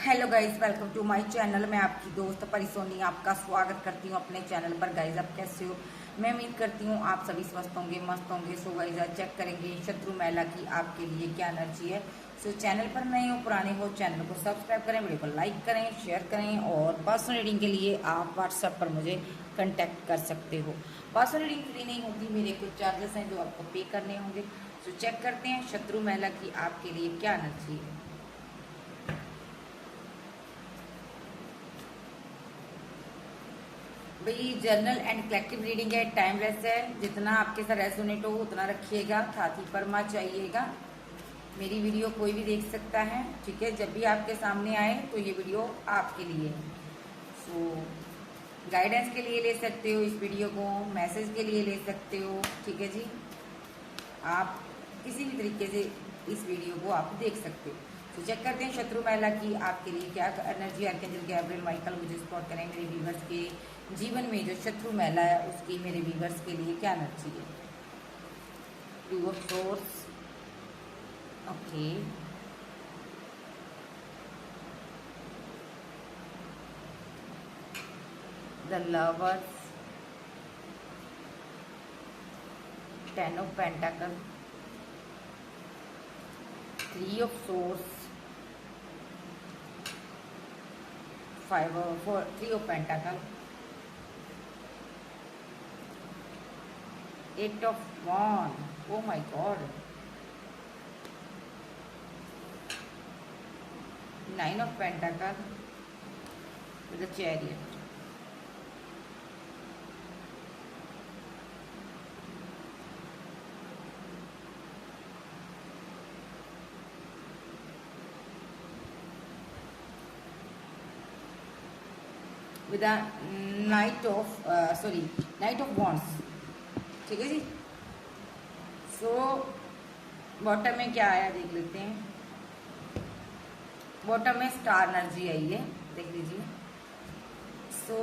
Hello guys, welcome to my channel. मैं आपकी दोस्त परी सोनी आपका स्वागत करती हूँ अपने चैनल पर। गाइज आप कैसे हो? मैं उम्मीद करती हूँ आप सभी स्वस्थ होंगे, मस्त होंगे। सो गाइज आज चेक करेंगे शत्रु महिला की आपके लिए क्या एनर्जी है। सो चैनल पर नए हो पुराने हो चैनल को सब्सक्राइब करें, वीडियो को लाइक करें, शेयर करें। और पर्सनल रीडिंग के लिए आप व्हाट्सएप पर मुझे कंटेक्ट कर सकते हो। पर्सनल रीडिंग फ्री नहीं होगी, मेरे कुछ चार्जेस हैं जो आपको पे करने होंगे। सो चेक करते हैं शत्रु महिला की आपके लिए क्या एनर्जी है। भाई जर्नल एंड कलेक्टिव रीडिंग है, टाइमलेस है। जितना आपके साथ रेजोनेट हो उतना रखिएगा, छाती पर मत चाहिएगा। मेरी वीडियो कोई भी देख सकता है, ठीक है। जब भी आपके सामने आए तो ये वीडियो आपके लिए है। सो गाइडेंस के लिए ले सकते हो इस वीडियो को, मैसेज के लिए ले सकते हो, ठीक है जी। आप किसी भी तरीके से इस वीडियो को आप देख सकते हो। तो चेक करते हैं शत्रु महिला की आपके लिए क्या एनर्जी। आर्कएंजल गैब्रियल माइकल मुझे सपोर्ट करें मेरे व्यूवर्स के जीवन में। जो शत्रु महिला है उसकी मेरे व्यूवर्स के लिए क्या एनर्जी है। Two of swords, okay. The lovers, ten of pentacle, three of swords, three of pentacle, eight of wand, oh my god, nine of pentacle, the chariot. With knight of knight of wands, ठीक है जी। So bottom में क्या आया देख लेते हैं। Bottom में star energy आई है, देख लीजिए। सो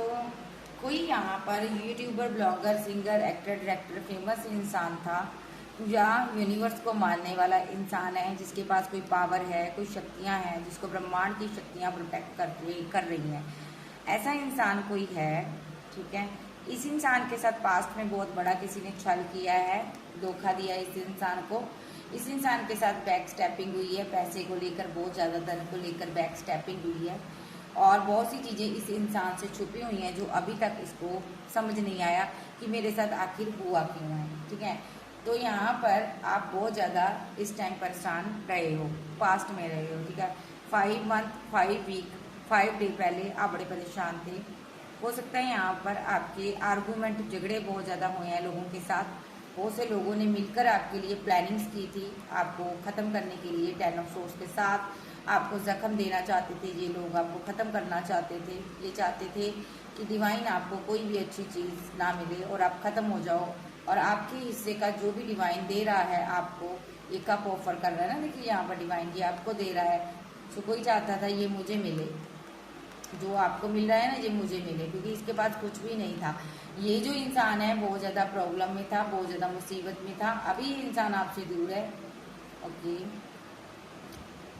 कोई यहाँ पर YouTuber, blogger, singer, actor, director, famous इंसान था या यूनिवर्स को मानने वाला इंसान है जिसके पास कोई पावर है, कोई शक्तियाँ हैं, जिसको ब्रह्मांड की शक्तियाँ प्रोटेक्ट कर रही हैं। ऐसा इंसान कोई है, ठीक है। इस इंसान के साथ पास्ट में बहुत बड़ा किसी ने छल किया है, धोखा दिया इस इंसान को। इस इंसान के साथ बैक स्टेपिंग हुई है, पैसे को लेकर, बहुत ज़्यादा धन को लेकर बैक स्टेपिंग हुई है। और बहुत सी चीज़ें इस इंसान से छुपी हुई हैं जो अभी तक इसको समझ नहीं आया कि मेरे साथ आखिर हुआ क्यों है, ठीक है। तो यहाँ पर आप बहुत ज़्यादा इस टाइम परेशान रहे हो, पास्ट में रहे हो, ठीक है। 5 मंथ, 5 वीक, 5 डे पहले आप बड़े परेशान थे। हो सकता है यहाँ पर आपके आर्गूमेंट, झगड़े बहुत ज़्यादा हुए हैं लोगों के साथ। बहुत से लोगों ने मिलकर आपके लिए प्लानिंग्स की थी आपको ख़त्म करने के लिए। 10 ऑफ सोर्स के साथ आपको जख्म देना चाहते थे ये लोग, आपको ख़त्म करना चाहते थे। ये चाहते थे कि डिवाइन आपको कोई भी अच्छी चीज़ ना मिले और आप ख़त्म हो जाओ। और आपके हिस्से का जो भी डिवाइन दे रहा है आपको, ये कप ऑफर कर रहा है ना, देखिए यहाँ पर डिवाइन ये आपको दे रहा है। सो कोई चाहता था ये मुझे मिले, जो आपको मिल रहा है ना ये मुझे मिले, क्योंकि इसके पास कुछ भी नहीं था। ये जो इंसान है बहुत ज़्यादा प्रॉब्लम में था, बहुत ज़्यादा मुसीबत में था। अभी ये इंसान आपसे दूर है, ओके।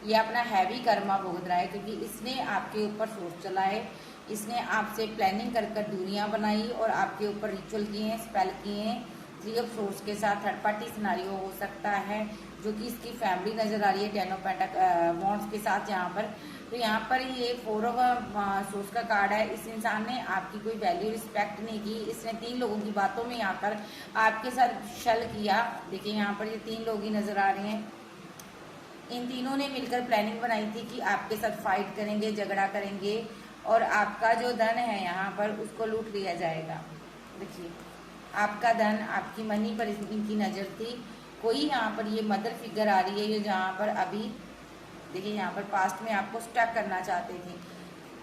ये अपना हैवी कर्मा भुगत रहा है क्योंकि इसने आपके ऊपर सोच चला है। इसने आपसे प्लानिंग कर कर दूरियाँ बनाई और आपके ऊपर रिचुअल किए हैं, स्पेल किए हैं। 3 ऑफ सोर्स के साथ थर्ड पार्टी सिनारियो हो सकता है, जो कि इसकी फैमिली नज़र आ रही है 10 ऑफ वॉन्ड्स के साथ यहाँ पर। तो यहाँ पर ये 4 ऑफ सोर्स का कार्ड है। इस इंसान ने आपकी कोई वैल्यू, रिस्पेक्ट नहीं की। इसने 3 लोगों की बातों में आकर आपके साथ छल किया। देखिए यहाँ पर ये 3 लोग ही नज़र आ रहे हैं। इन तीनों ने मिलकर प्लानिंग बनाई थी कि आपके साथ फाइट करेंगे, झगड़ा करेंगे और आपका जो धन है यहाँ पर उसको लूट लिया जाएगा। देखिए आपका धन, आपकी मनी पर इनकी नज़र थी। कोई यहाँ पर ये मदर फिगर आ रही है ये, जहाँ पर अभी देखिए यहाँ पर पास्ट में आपको स्टक करना चाहते थे,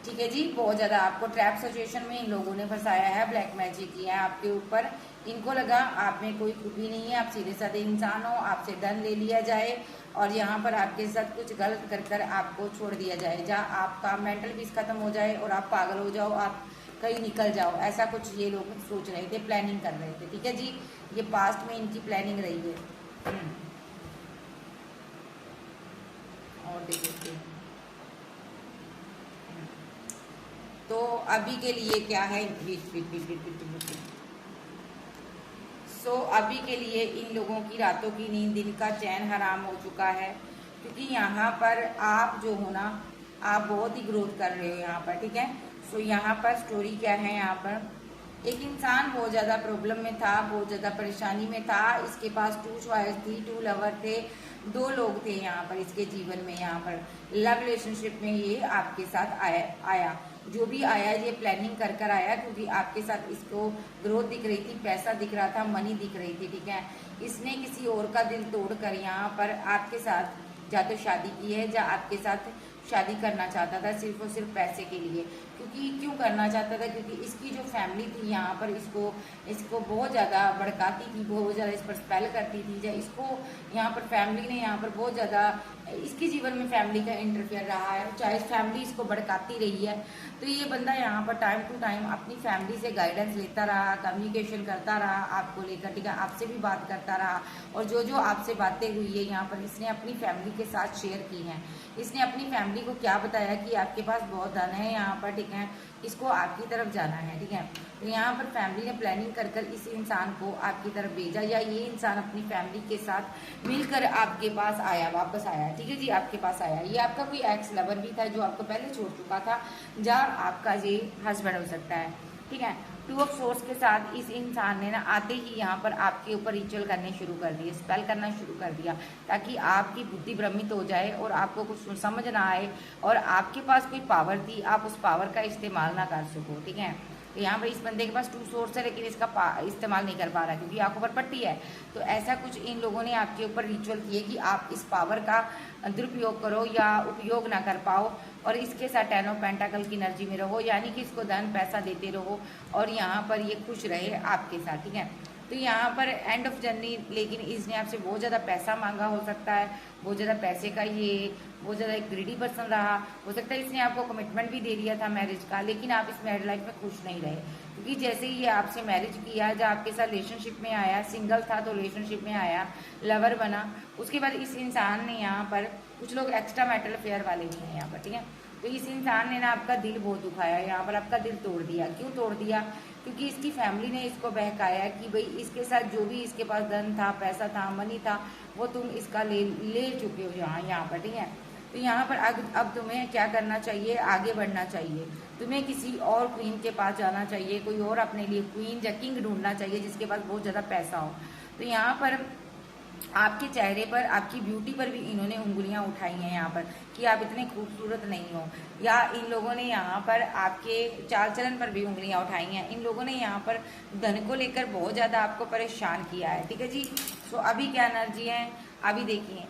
ठीक है जी। बहुत ज़्यादा आपको ट्रैप सिचुएशन में इन लोगों ने फंसाया है, ब्लैक मैजिक किया है आपके ऊपर। इनको लगा आप में कोई खूबी नहीं है, आप सीधे साधे इंसान हो, आपसे धन ले लिया जाए और यहाँ पर आपके साथ कुछ गलत कर कर आपको छोड़ दिया जाए, जहाँ आपका मेंटल पीस खत्म हो जाए और आप पागल हो जाओ, आप कहीं निकल जाओ। ऐसा कुछ ये लोग सोच रहे थे, प्लानिंग कर रहे थे, ठीक है जी। ये पास्ट में इनकी प्लानिंग रही है। और देखिए अभी के लिए क्या है, सो अभी के लिए इन लोगों की रातों की नींद, दिन का चैन हराम हो चुका है, क्योंकि यहाँ पर आप जो हो ना, आप बहुत ही ग्रोथ कर रहे हो यहाँ पर, ठीक है। सो यहाँ पर स्टोरी क्या है, यहाँ पर एक इंसान बहुत ज़्यादा प्रॉब्लम में था, बहुत ज़्यादा परेशानी में था। इसके पास 2 चॉइस थी, 2 लवर थे, 2 लोग थे यहाँ पर इसके जीवन में। यहाँ पर लव रिलेशनशिप में ये आपके साथ आया जो भी आया ये प्लानिंग कर कर आया, क्योंकि आपके साथ इसको ग्रोथ दिख रही थी, पैसा दिख रहा था, मनी दिख रही थी, ठीक है। इसने किसी और का दिल तोड़कर यहाँ पर आपके साथ या तो शादी की है, या आपके साथ शादी करना चाहता था सिर्फ और सिर्फ पैसे के लिए। क्योंकि क्यों करना चाहता था, क्योंकि इसकी जो फैमिली थी यहाँ पर इसको बहुत ज़्यादा भड़काती थी, बहुत ज़्यादा इस पर स्पेल करती थी, या इसको यहाँ पर फैमिली ने यहाँ पर बहुत ज़्यादा इसके जीवन में फैमिली का इंटरफेयर रहा है, चाहे फैमिली इसको भड़काती रही है। तो ये बंदा यहाँ पर टाइम टू टाइम अपनी फैमिली से गाइडेंस लेता रहा, कम्युनिकेशन करता रहा आपको लेकर, ठीक है, आपसे भी बात करता रहा। और जो जो आपसे बातें हुई है यहाँ पर इसने अपनी फैमिली के साथ शेयर की हैं। इसने अपनी फैमिली को क्या बताया कि आपके पास बहुत धन है यहाँ पर, ठीक है, इसको आपकी तरफ जाना है, ठीक है। तो यहाँ पर फैमिली ने प्लानिंग कर कर इस इंसान को आपकी तरफ भेजा, या ये इंसान अपनी फैमिली के साथ मिलकर आपके पास आया, वापस आया, ठीक है जी, आपके पास आया। ये आपका कोई एक्स लवर भी था जो आपको पहले छोड़ चुका था, या आपका ये हस्बैंड हो सकता है, ठीक है। 2 ऑफ सोर्स के साथ इस इंसान ने ना आते ही यहाँ पर आपके ऊपर रिचुअल करने शुरू कर दिए, स्पेल करना शुरू कर दिया, ताकि आपकी बुद्धि भ्रमित हो जाए और आपको कुछ समझ ना आए, और आपके पास कोई पावर थी, आप उस पावर का इस्तेमाल ना कर सको, ठीक है। तो यहाँ पर इस बंदे के पास 2 सोर्स है, लेकिन इसका इस्तेमाल नहीं कर पा रहा क्योंकि आंखों पर पट्टी है। तो ऐसा कुछ इन लोगों ने आपके ऊपर रिचुअल किए कि आप इस पावर का दुरुपयोग करो या उपयोग ना कर पाओ, और इसके साथ 10 ऑफ पेंटाकल की एनर्जी में रहो, यानी कि इसको धन पैसा देते रहो और यहाँ पर ये खुश रहे आपके साथ, ठीक है। तो यहाँ पर एंड ऑफ जर्नी, लेकिन इसने आपसे बहुत ज़्यादा पैसा मांगा हो सकता है, बहुत ज़्यादा पैसे का ये बहुत ज़्यादा एक ग्रीडी पर्सन रहा हो सकता है। इसने आपको कमिटमेंट भी दे दिया था मैरिज का, लेकिन आप इस मैरिज लाइफ में खुश नहीं रहे, क्योंकि जैसे ही ये आपसे मैरिज किया, जब आपके साथ रिलेशनशिप में आया, सिंगल था तो रिलेशनशिप में आया, लवर बना, उसके बाद इस इंसान ने यहाँ पर, कुछ लोग एक्स्ट्रा मैरिटल अफेयर वाले भी हैं यहाँ पर, ठीक है। तो इस इंसान ने ना आपका दिल बहुत दुखाया, यहाँ पर आपका दिल तोड़ दिया। क्यों तोड़ दिया, क्योंकि इसकी फैमिली ने इसको बहकाया कि भाई इसके साथ जो भी इसके पास धन था, पैसा था, मनी था, वो तुम इसका ले चुके हो यहाँ पर, ठीक है। तो यहाँ पर अब तुम्हें क्या करना चाहिए, आगे बढ़ना चाहिए, तुम्हें किसी और क्वीन के पास जाना चाहिए, कोई और अपने लिए क्वीन या किंग ढूंढना चाहिए जिसके पास बहुत ज़्यादा पैसा हो। तो यहाँ पर आपके चेहरे पर, आपकी ब्यूटी पर भी इन्होंने उंगलियां उठाई हैं यहाँ पर कि आप इतने खूबसूरत नहीं हो, या इन लोगों ने यहाँ पर आपके चाल चलन पर भी उंगलियां उठाई हैं। इन लोगों ने यहाँ पर धन को लेकर बहुत ज़्यादा आपको परेशान किया है, ठीक है जी। सो अभी क्या एनर्जी है, अभी देखिए,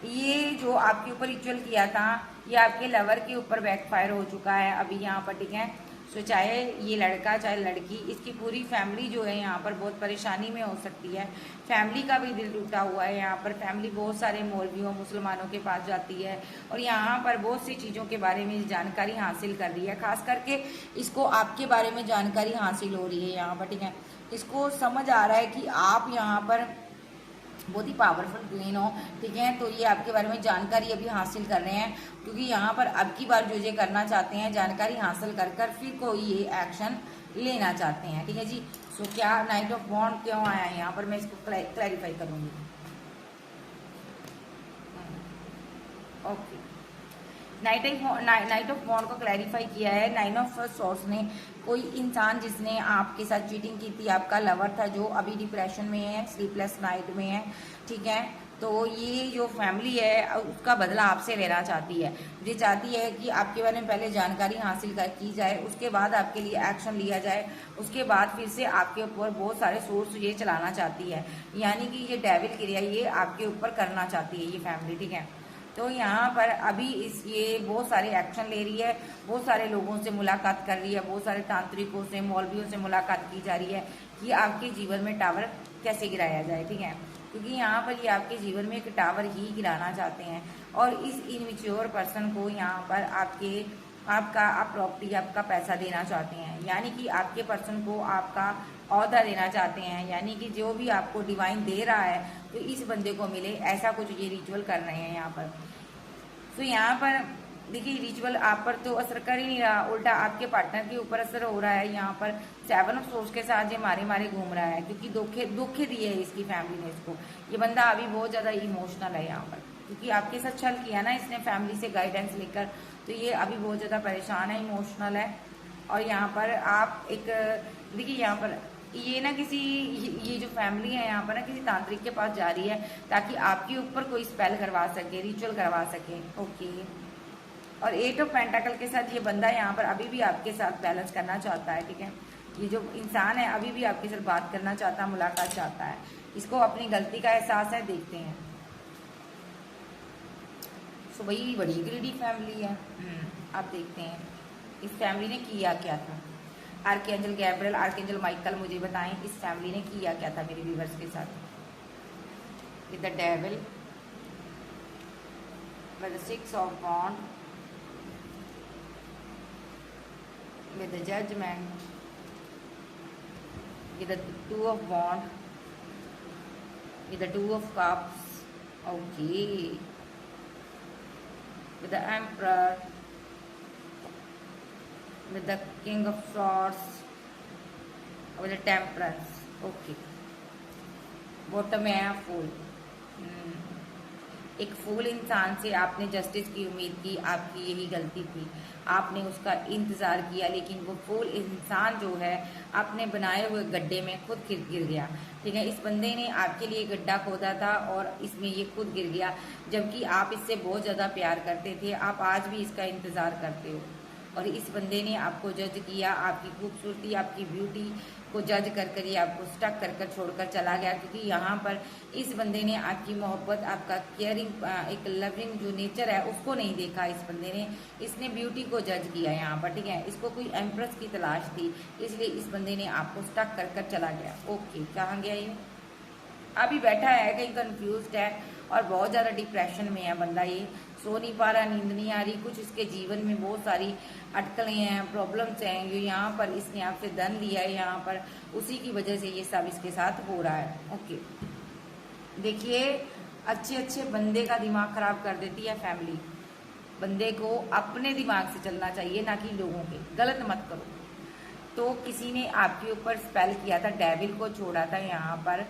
ये जो आपके ऊपर रिचुअल किया था ये आपके लवर के ऊपर बैकफायर हो चुका है अभी यहाँ पर, ठीक है। सो चाहे ये लड़का चाहे लड़की, इसकी पूरी फैमिली जो है यहाँ पर बहुत परेशानी में हो सकती है। फैमिली का भी दिल टूटा हुआ है यहाँ पर। फैमिली बहुत सारे मौलवियों, मुसलमानों के पास जाती है और यहाँ पर बहुत सी चीज़ों के बारे में जानकारी हासिल कर रही है। खास करके इसको आपके बारे में जानकारी हासिल हो रही है यहाँ पर, ठीक है। इसको समझ आ रहा है कि आप यहाँ पर बहुत ही पावरफुल क्वीन हो, ठीक है। तो ये आपके बारे में जानकारी अभी हासिल कर रहे हैं, क्योंकि यहाँ पर अब की बार जो ये करना चाहते हैं, जानकारी हासिल कर कर फिर कोई ये एक्शन लेना चाहते हैं, ठीक है जी। सो क्या नाइट ऑफ वॉन्ड क्यों आया है यहाँ पर, मैं इसको क्लैरिफाई करूँगी। ओके, नाइट ऑफ वॉन्ड को क्लैरिफाई किया है। 9 ऑफ सोर्स ने, कोई इंसान जिसने आपके साथ चीटिंग की थी, आपका लवर था जो अभी डिप्रेशन में है, स्लीपलेस नाइट में है, ठीक है। तो ये जो फैमिली है उसका बदला आपसे लेना चाहती है। ये चाहती है कि आपके बारे में पहले जानकारी हासिल की जाए, उसके बाद आपके लिए एक्शन लिया जाए, उसके बाद फिर से आपके ऊपर बहुत सारे सोर्स ये चलाना चाहती है। यानी कि ये डेविल क्रिया ये आपके ऊपर करना चाहती है ये फैमिली, ठीक है। तो यहाँ पर अभी ये बहुत सारे एक्शन ले रही है, बहुत सारे लोगों से मुलाकात कर रही है, बहुत सारे तांत्रिकों से, मौलवियों से मुलाकात की जा रही है कि आपके जीवन में टावर कैसे गिराया जाए, ठीक है। क्योंकि यहाँ पर ये आपके जीवन में एक टावर ही गिराना चाहते हैं और इस इनमेच्योर पर्सन को यहाँ पर आपका प्रॉपर्टी, आपका पैसा देना चाहते हैं। यानी कि आपके पर्सन को आपका औहदा देना चाहते हैं, यानी कि जो भी आपको डिवाइन दे रहा है तो इस बंदे को मिले, ऐसा कुछ ये रिचुअल कर रहे हैं यहाँ पर। तो यहाँ पर देखिए रिचुअल आप पर तो असर कर ही नहीं रहा, उल्टा आपके पार्टनर के ऊपर असर हो रहा है। यहाँ पर 7 ऑफ सोर्स के साथ ये मारे मारे घूम रहा है, क्योंकि धोखे दिए है इसकी फैमिली ने इसको। ये बंदा अभी बहुत ज़्यादा इमोशनल है यहाँ पर, क्योंकि आपके साथ छल किया ना इसने फैमिली से गाइडेंस लेकर, तो ये अभी बहुत ज़्यादा परेशान है, इमोशनल है। और यहाँ पर आप एक देखिए यहाँ पर ये ना किसी ये जो फैमिली है यहाँ पर ना किसी तांत्रिक के पास जा रही है, ताकि आपके ऊपर कोई स्पेल करवा सके, रिचुअल करवा सके। ओके। और 8 ऑफ पेंटाकल के साथ ये बंदा यहाँ पर अभी भी आपके साथ बैलेंस करना चाहता है, ठीक है। ये जो इंसान है अभी भी आपके साथ बात करना चाहता है, मुलाकात चाहता है, इसको अपनी गलती का एहसास है। देखते हैं। सो वही बड़ी ग्रीडी फैमिली है। आप देखते हैं इस फैमिली ने किया क्या था। आर्कएंजल गैब्रियल, आर्कएंजल माइकल, मुझे बताएं इस फैमिली ने किया क्या था मेरे व्यूवर्स के साथ। With the devil, with the 6 of wand, with the judgment, with the 2 of wand, with the 2 of cups. Okay. With the emperor, with the king of swords, with the temperance. Okay. Bottom में है फूल। एक फूल इंसान से आपने justice की उम्मीद की, आपकी यही गलती थी। आपने उसका इंतज़ार किया, लेकिन वो फूल इंसान जो है आपने बनाए हुए गड्ढे में खुद गिर गया, ठीक है। इस बंदे ने आपके लिए गड्ढा खोदा था और इसमें ये खुद गिर गया, जबकि आप इससे बहुत ज़्यादा प्यार करते थे। आप आज भी इसका इंतज़ार करते हो, और इस बंदे ने आपको जज किया, आपकी खूबसूरती, आपकी ब्यूटी को जज कर ये आपको स्टक कर छोड़कर चला गया, क्योंकि यहाँ पर इस बंदे ने आपकी मोहब्बत, आपका केयरिंग, एक लविंग जो नेचर है उसको नहीं देखा। इस बंदे ने, इसने ब्यूटी को जज किया यहाँ पर, ठीक है। इसको कोई एम्प्रेस की तलाश थी, इसलिए इस बंदे ने आपको स्टक कर चला गया। ओके, कहाँ गया ये? अभी बैठा है, कहीं कंफ्यूज्ड है और बहुत ज़्यादा डिप्रेशन में है बंदा। ये सो नहीं पा रहा, नींद नहीं आ रही, कुछ इसके जीवन में बहुत सारी अटकलें हैं, प्रॉब्लम्स हैं, जो यहाँ पर इसने आपसे धन लिया है यहाँ पर, उसी की वजह से ये सब इसके साथ हो रहा है। ओके, देखिए अच्छे बंदे का दिमाग खराब कर देती है फैमिली। बंदे को अपने दिमाग से चलना चाहिए, ना कि लोगों के। गलत मत करो। तो किसी ने आपके ऊपर स्पेल किया था, डेविल को छोड़ा था यहाँ पर।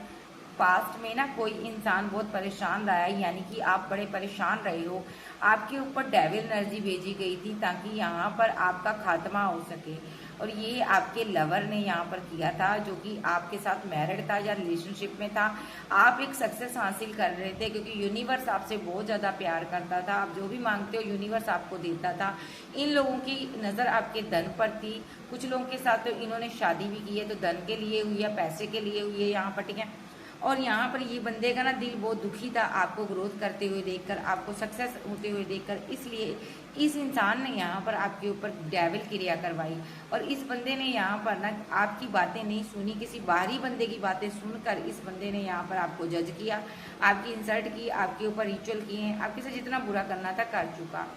पास्ट में ना कोई इंसान बहुत परेशान रहा है, यानी कि आप बड़े परेशान रहे हो, आपके ऊपर डेविल एनर्जी भेजी गई थी ताकि यहाँ पर आपका खात्मा हो सके। और ये आपके लवर ने यहाँ पर किया था, जो कि आपके साथ मैरिड था या रिलेशनशिप में था। आप एक सक्सेस हासिल कर रहे थे, क्योंकि यूनिवर्स आपसे बहुत ज़्यादा प्यार करता था। आप जो भी मांगते हो यूनिवर्स आपको देता था। इन लोगों की नज़र आपके धन पर थी। कुछ लोगों के साथ तो इन्होंने शादी भी की है, तो धन के लिए हुई है, पैसे के लिए हुई है यहाँ पर, ठीक है। और यहाँ पर ये बंदे का ना दिल बहुत दुखी था आपको ग्रोथ करते हुए देखकर, आपको सक्सेस होते हुए देखकर, इसलिए इस इंसान ने यहाँ पर आपके ऊपर डेविल क्रिया करवाई। और इस बंदे ने यहाँ पर ना आपकी बातें नहीं सुनी, किसी बाहरी बंदे की बातें सुनकर इस बंदे ने यहाँ पर आपको जज किया, आपकी इंसल्ट की, आपके ऊपर रिचुअल किए हैं, आपके साथ जितना बुरा करना था कर चुका।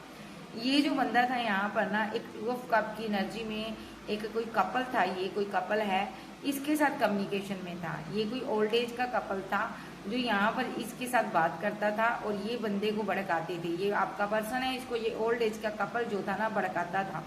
ये जो बंदा था यहाँ पर ना एक 2 ऑफ कप की एनर्जी में एक कोई कपल था, ये कोई कपल है, इसके साथ कम्युनिकेशन में था। ये कोई ओल्ड एज का कपल था जो यहाँ पर इसके साथ बात करता था और ये बंदे को भड़काते थे। ये आपका पर्सन है, इसको ये ओल्ड एज का कपल जो था ना भड़काता था,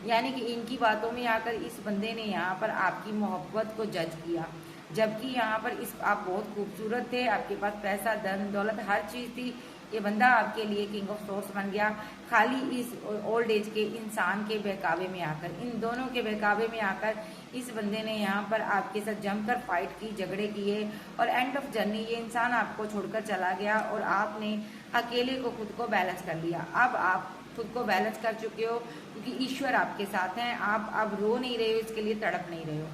यानी कि इनकी बातों में आकर इस बंदे ने यहाँ पर आपकी मोहब्बत को जज किया। जबकि यहाँ पर आप बहुत खूबसूरत थे, आपके पास पैसा, धन दौलत, हर चीज़ थी। ये बंदा आपके लिए किंग ऑफ सोर्स बन गया, खाली इस ओल्ड एज के इंसान के बहकावे में आकर, इन दोनों के बहकावे में आकर इस बंदे ने यहाँ पर आपके साथ जमकर फाइट की, झगड़े किए, और एंड ऑफ जर्नी ये इंसान आपको छोड़कर चला गया और आपने अकेले को खुद को बैलेंस कर लिया। अब आप खुद को बैलेंस कर चुके हो, क्योंकि ईश्वर आपके साथ हैं। आप अब रो नहीं रहे हो, इसके लिए तड़प नहीं रहे हो,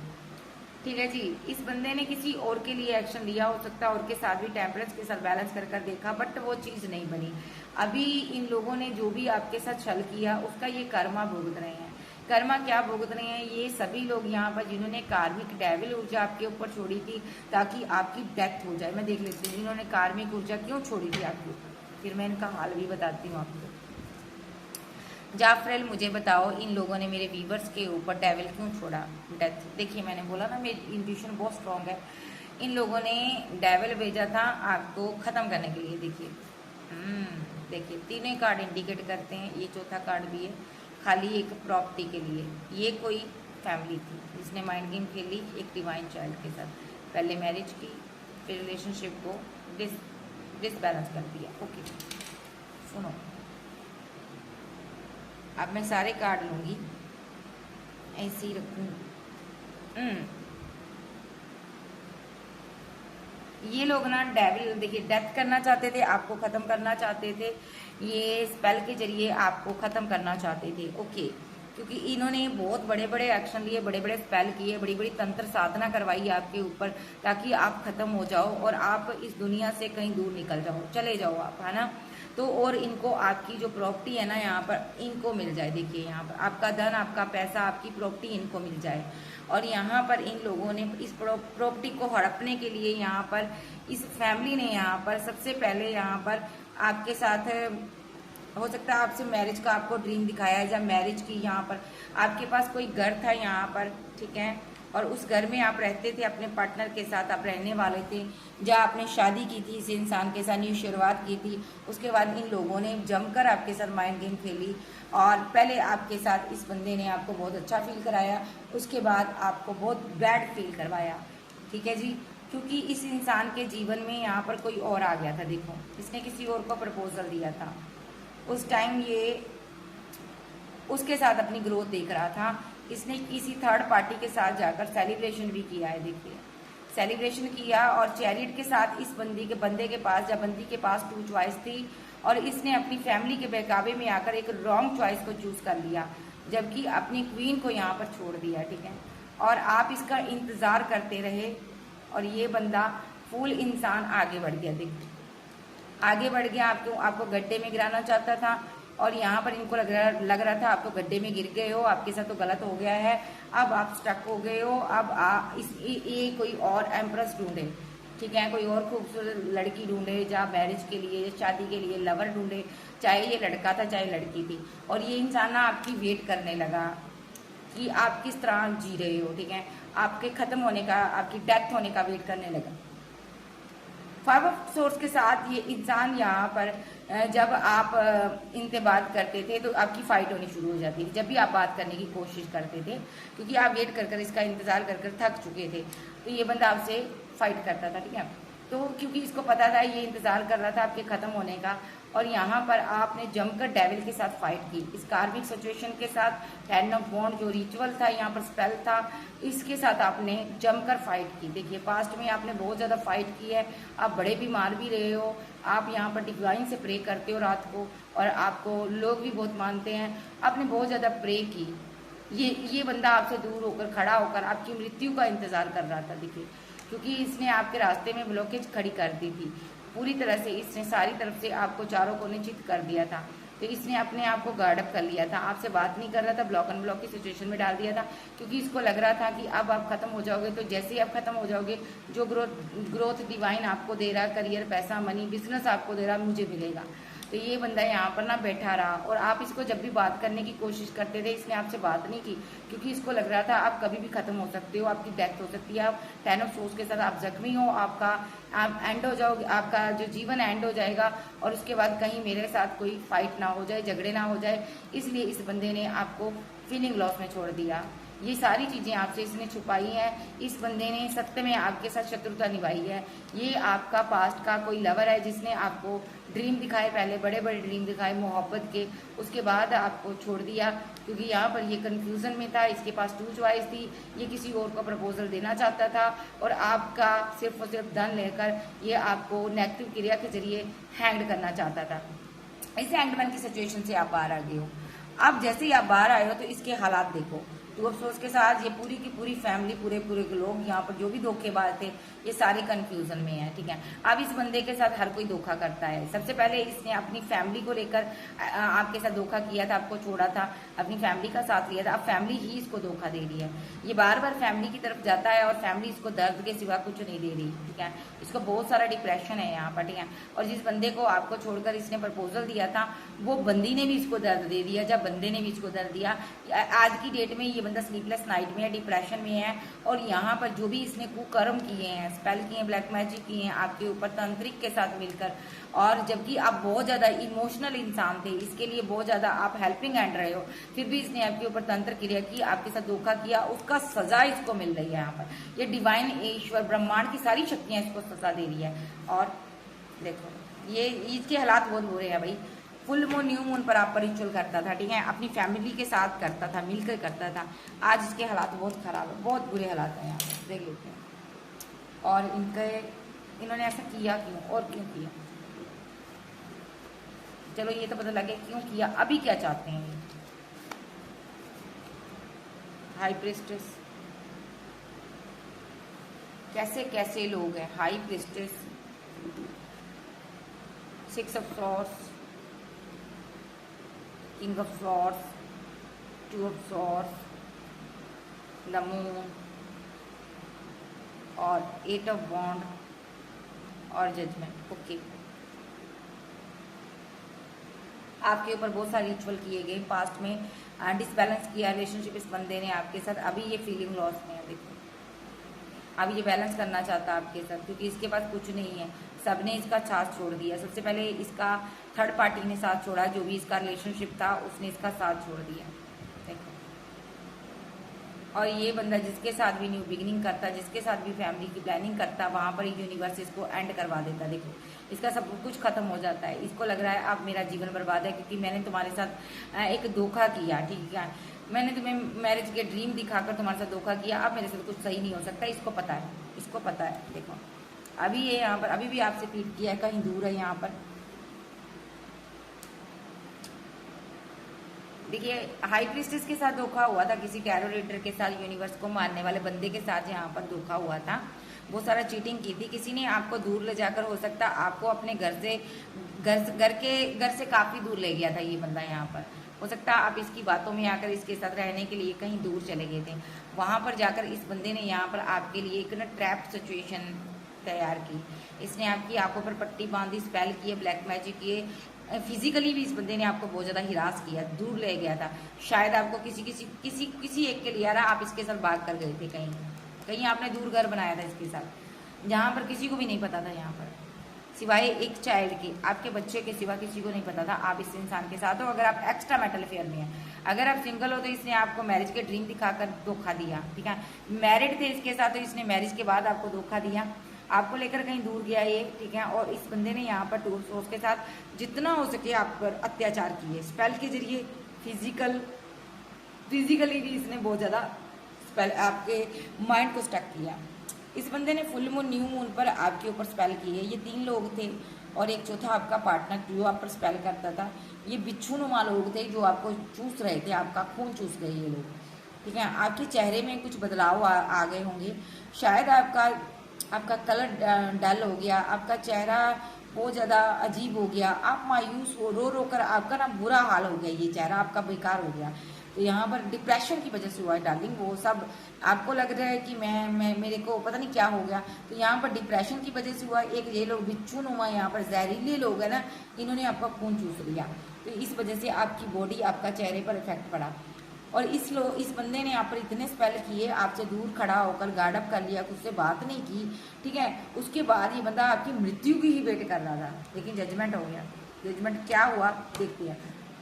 ठीक है जी। इस बंदे ने किसी और के लिए एक्शन लिया हो सकता है, और के साथ भी टेम्परेंस के साथ बैलेंस कर देखा, बट वो चीज़ नहीं बनी। अभी इन लोगों ने जो भी आपके साथ छल किया उसका ये कर्मा भुगत रहे हैं। कर्मा क्या भुगत रहे हैं? ये सभी लोग यहाँ पर जिन्होंने कार्मिक डेविल ऊर्जा आपके ऊपर छोड़ी थी ताकि आपकी डेथ हो जाए। मैं देख लेती हूँ जिन्होंने कार्मिक ऊर्जा क्यों छोड़ी थी आपके ऊपर, फिर मैं इनका हाल भी बताती हूँ आपको। जाफरेल, मुझे बताओ इन लोगों ने मेरे व्यूवर्स के ऊपर डेविल क्यों छोड़ा, डेथ। देखिए मैंने बोला ना मेरी इंट्यूशन बहुत स्ट्रांग है। इन लोगों ने डेविल भेजा था आपको ख़त्म करने के लिए। देखिए देखिए तीनों कार्ड इंडिकेट करते हैं, ये चौथा कार्ड भी है खाली एक प्रॉपर्टी के लिए। ये कोई फैमिली थी जिसने माइंड गेम खेली एक डिवाइन चाइल्ड के साथ, पहले मैरिज की फिर रिलेशनशिप को डिसबैलेंस कर दिया। ओके सुनो, अब मैं सारे कार्ड लूँगी, ऐसे ही रखूँगी। ये लोग ना डेविल, देखिए डेथ करना चाहते थे, आपको ख़त्म करना चाहते थे, ये स्पेल के जरिए आपको ख़त्म करना चाहते थे। ओके, क्योंकि इन्होंने बहुत बड़े बड़े एक्शन लिए, बड़े बड़े स्पेल किए, बड़ी बड़ी तंत्र साधना करवाई आपके ऊपर ताकि आप ख़त्म हो जाओ और आप इस दुनिया से कहीं दूर निकल जाओ, चले जाओ आप, है ना। तो और इनको आपकी जो प्रॉपर्टी है ना यहाँ पर इनको मिल जाए। देखिए यहाँ पर आपका धन, आपका पैसा, आपकी प्रॉपर्टी इनको मिल जाए। और यहाँ पर इन लोगों ने इस प्रॉपर्टी को हड़पने के लिए यहाँ पर इस फैमिली ने यहाँ पर सबसे पहले यहाँ पर आपके साथ, हो सकता है आपसे मैरिज का आपको ड्रीम दिखाया है, जब मैरिज की यहाँ पर आपके पास कोई घर था यहाँ पर, ठीक है, और उस घर में आप रहते थे अपने पार्टनर के साथ, आप रहने वाले थे, जहाँ आपने शादी की थी इस इंसान के साथ, ये शुरुआत की थी। उसके बाद इन लोगों ने जमकर आपके साथ माइंड गेम खेली और पहले आपके साथ इस बंदे ने आपको बहुत अच्छा फील कराया, उसके बाद आपको बहुत बैड फील करवाया, ठीक है जी। क्योंकि इस इंसान के जीवन में यहाँ पर कोई और आ गया था। देखो इसने किसी और को प्रपोजल दिया था, उस टाइम ये उसके साथ अपनी ग्रोथ देख रहा था। इसने किसी थर्ड पार्टी के साथ जाकर सेलिब्रेशन भी किया है, देखिए सेलिब्रेशन किया और चैरिट के साथ इस बंदे के पास, जब बंदी के पास 2 चॉइस थी और इसने अपनी फैमिली के बहकावे में आकर एक रॉन्ग चॉइस को चूज कर लिया, जबकि अपनी क्वीन को यहाँ पर छोड़ दिया, ठीक है। और आप इसका इंतजार करते रहे और ये बंदा फुल इंसान आगे बढ़ गया, देखिए आगे बढ़ गया, आपको गड्ढे में गिराना चाहता था और यहाँ पर इनको लग रहा था आप तो गड्ढे में गिर गए हो, आपके साथ तो गलत हो गया है, अब आप स्टक हो गए हो, अब ये कोई और एम्प्रेस ढूंढे, ठीक है, कोई और खूबसूरत लड़की ढूंढे, जहाँ मैरिज के लिए, शादी के लिए लवर ढूंढे, चाहे ये लड़का था चाहे लड़की थी। और ये इंसान ना आपकी वेट करने लगा कि आप किस तरह जी रहे हो, ठीक है, आपके खत्म होने का, आपकी डेथ होने का वेट करने लगा। 5 ऑफ सोर्स के साथ ये इंसान यहाँ पर जब आप इनसे बात करते थे तो आपकी फाइट होनी शुरू हो जाती थी, जब भी आप बात करने की कोशिश करते थे, क्योंकि आप वेट कर इसका इंतजार कर थक चुके थे, तो ये बंदा आपसे फाइट करता था, ठीक है। तो क्योंकि इसको पता था ये इंतजार कर रहा था आपके खत्म होने का, और यहाँ पर आपने जमकर डेविल के साथ फाइट की, इस कार्मिक सिचुएशन के साथ 10 ऑफ वॉन्ड जो रिचुअल था यहाँ पर स्पेल था, इसके साथ आपने जमकर फाइट की। देखिए पास्ट में आपने बहुत ज़्यादा फाइट की है, आप बड़े बीमार भी रहे हो, आप यहाँ पर डिवाइन से प्रे करते हो रात को और आपको लोग भी बहुत मानते हैं, आपने बहुत ज़्यादा प्रे की। ये बंदा आपसे दूर होकर खड़ा होकर आपकी मृत्यु का इंतज़ार कर रहा था, देखिए, क्योंकि इसने आपके रास्ते में ब्लॉकेज खड़ी कर दी थी पूरी तरह से, इसने सारी तरफ से आपको चारों कोने चित कर दिया था, तो इसने अपने आप को गार्ड अप कर लिया था, आपसे बात नहीं कर रहा था, ब्लॉक एंड ब्लॉक की सिचुएशन में डाल दिया था, क्योंकि इसको लग रहा था कि अब आप खत्म हो जाओगे, तो जैसे ही आप खत्म हो जाओगे जो ग्रोथ डिवाइन आपको दे रहा, करियर, पैसा, मनी, बिजनेस आपको दे रहा, मुझे मिलेगा। तो ये बंदा यहाँ पर ना बैठा रहा और आप इसको जब भी बात करने की कोशिश करते थे इसने आपसे बात नहीं की, क्योंकि इसको लग रहा था आप कभी भी खत्म हो सकते हो, आपकी डेथ हो सकती है, आप 10 ऑफ सोर्स के साथ आप जख्मी हो, आप एंड हो जाओगे, आपका जो जीवन एंड हो जाएगा और उसके बाद कहीं मेरे साथ कोई फाइट ना हो जाए, झगड़े ना हो जाए, इसलिए इस बंदे ने आपको फीलिंग लॉस में छोड़ दिया। ये सारी चीज़ें आपसे इसने छुपाई हैं, इस बंदे ने सत्य में आपके साथ शत्रुता निभाई है। ये आपका पास्ट का कोई लवर है जिसने आपको ड्रीम दिखाए, पहले बड़े बड़े ड्रीम दिखाए मोहब्बत के, उसके बाद आपको छोड़ दिया, क्योंकि यहाँ पर ये कंफ्यूजन में था, इसके पास 2 चॉइस थी, ये किसी और को प्रपोजल देना चाहता था और आपका सिर्फ और सिर्फ धन लेकर ये आपको नेगेटिव क्रिया के जरिए हैंग करना चाहता था। इस हैंगमैन की सिचुएशन से आप बाहर आ गए हो। अब जैसे ही आप बाहर आए हो तो इसके हालात देखो, 2 ऑफ सोर्स के साथ ये पूरी की पूरी फैमिली, पूरे लोग यहाँ पर जो भी धोखेबाज थे ये सारे कंफ्यूजन में है, ठीक है। अब इस बंदे के साथ हर कोई धोखा करता है। सबसे पहले इसने अपनी फैमिली को लेकर आपके साथ धोखा किया था, आपको छोड़ा था, अपनी फैमिली का साथ लिया था, अब फैमिली ही इसको धोखा दे रही है। ये बार बार फैमिली की तरफ जाता है और फैमिली इसको दर्द के सिवा कुछ नहीं दे रही, ठीक है। इसको बहुत सारा डिप्रेशन है यहाँ पर, ठीक है। और जिस बंदे को आपको छोड़कर इसने प्रपोजल दिया था वो बंदी ने भी इसको दर्द दे दिया। जब बंदे ने भी इसको दर्द दिया, आज की डेट में ये बंदा स्लीपलेस नाइट में है, डिप्रेशन में है, और यहाँ पर जो भी इसने कुकर्म किए हैं, स्पेल किए हैं, ब्लैक मैजिक किए हैं आपके ऊपर तांत्रिक के साथ मिलकर, और जबकि आप बहुत ज़्यादा इमोशनल इंसान थे, इसके लिए बहुत ज़्यादा आप हेल्पिंग हैंड रहे हो, फिर भी इसने आपके ऊपर तंत्र क्रिया की, आपके साथ धोखा किया, उसका सजा इसको मिल रही है। यहाँ पर ये डिवाइन ईश्वर ब्रह्मांड की सारी शक्तियाँ इसको सजा दे रही है। और देखो ये इसके हालात बहुत बुरे हैं भाई। फुल मून न्यू मून पर आप पर रिचुअल करता था, ठीक है, अपनी फैमिली के साथ करता था, मिलकर करता था। आज इसके हालात बहुत ख़राब है, बहुत बुरे हालात हैं यहाँ पर, देख लेते हैं। और इन्होंने ऐसा किया क्यों और क्यों किया, चलो ये तो पता लगे क्यों किया। अभी क्या चाहते हैं ये? हाई प्रिस्टेस, कैसे कैसे लोग हैं। High priestess, 6 of swords, king of swords, 2 of swords, the moon, और 8 ऑफ वॉन्ड, और जजमेंट। ओके, आपके ऊपर बहुत सारे रिचुअल किए गए पास्ट में, डिसबैलेंस किया रिलेशनशिप इस बंदे ने आपके साथ। अभी ये फीलिंग लॉस में है, देखो अभी ये बैलेंस करना चाहता है आपके साथ, क्योंकि इसके पास कुछ नहीं है, सबने इसका साथ छोड़ दिया। सबसे पहले इसका थर्ड पार्टी ने साथ छोड़ा, जो भी इसका रिलेशनशिप था उसने इसका साथ छोड़ दिया, देखो। और ये बंदा जिसके साथ भी न्यू बिगिनिंग करता, जिसके साथ भी फैमिली की प्लानिंग करता, वहाँ पर यूनिवर्स इसको एंड करवा देता। देखो इसका सब कुछ खत्म हो जाता है। इसको लग रहा है अब मेरा जीवन बर्बाद है, क्योंकि मैंने तुम्हारे साथ एक धोखा किया, ठीक है, मैंने तुम्हें मैरिज के ड्रीम दिखाकर तुम्हारे साथ धोखा किया, अब मेरे साथ कुछ सही नहीं हो सकता। इसको पता है, इसको पता है। देखो अभी ये यहाँ पर अभी भी आपसे पीट किया है, कहीं दूर है यहाँ पर। देखिए हाई प्रिस्टेस के साथ धोखा हुआ था, किसी टैरो रीडर के साथ, यूनिवर्स को मानने वाले बंदे के साथ यहाँ पर धोखा हुआ था। बहुत सारा चीटिंग की थी, किसी ने आपको दूर ले जाकर, हो सकता आपको अपने घर से काफ़ी दूर ले गया था ये बंदा यहाँ पर। हो सकता है आप इसकी बातों में आकर इसके साथ रहने के लिए कहीं दूर चले गए थे, वहाँ पर जाकर इस बंदे ने यहाँ पर आपके लिए एक ना ट्रैप सिचुएशन तैयार की। इसने आपकी आंखों पर पट्टी बांधी, स्पेल किए, ब्लैक मैजिक किए, फिजिकली भी इस बंदे ने आपको बहुत ज़्यादा हिरास किया, दूर ले गया था। शायद आपको किसी एक के लिए आ रहा, आप इसके साथ भाग कर गए थे, कहीं आपने दूर घर बनाया था इसके साथ, जहाँ पर किसी को भी नहीं पता था, यहाँ पर सिवाय एक चाइल्ड के, आपके बच्चे के सिवा किसी को नहीं पता था आप इस इंसान के साथ हो। अगर आप एक्स्ट्रा मैटल अफेयर में हैं, अगर आप सिंगल हो तो इसने आपको मैरिज के ड्रीम दिखाकर धोखा दिया, ठीक है। मैरिड थे इसके साथ तो इसने मैरिज के बाद आपको धोखा दिया, आपको लेकर कहीं दूर गया ये, ठीक है। और इस बंदे ने यहाँ पर टूर सोर्स के साथ जितना हो सके आप पर अत्याचार किए, स्पेल के जरिए, फिजिकली भी इसने बहुत ज़्यादा स्पेल आपके माइंड को स्टक किया। इस बंदे ने फुल मून न्यू मून पर आपके ऊपर स्पेल किए। ये 3 लोग थे और एक चौथा आपका पार्टनर जो आप पर स्पेल करता था। ये बिच्छू नुमा लोग थे जो आपको चूस रहे थे, आपका खून चूस गए ये लोग, ठीक है। आपके चेहरे में कुछ बदलाव आ गए होंगे, शायद आपका कलर डल हो गया, आपका चेहरा बहुत ज़्यादा अजीब हो गया, आप मायूस हो, रो रो कर आपका ना बुरा हाल हो गया, ये चेहरा आपका बेकार हो गया। तो यहाँ पर डिप्रेशन की वजह से हुआ है डार्लिंग, वो सब आपको लग रहा है कि मैं मेरे को पता नहीं क्या हो गया, तो यहाँ पर डिप्रेशन की वजह से हुआ। एक ये लोग बिच्छू नुमा यहाँ पर जहरीले लोग हैं ना, इन्होंने आपका खून चूस लिया, तो इस वजह से आपकी बॉडी, आपका चेहरे पर इफेक्ट पड़ा। और इस बंदे ने यहाँ पर इतने स्पेल किए, आपसे दूर खड़ा होकर गार्ड अप कर लिया, खुद से बात नहीं की, ठीक है। उसके बाद ये बंदा आपकी मृत्यु की ही वेट कर रहा था, लेकिन जजमेंट हो गया। जजमेंट क्या हुआ देखते हैं।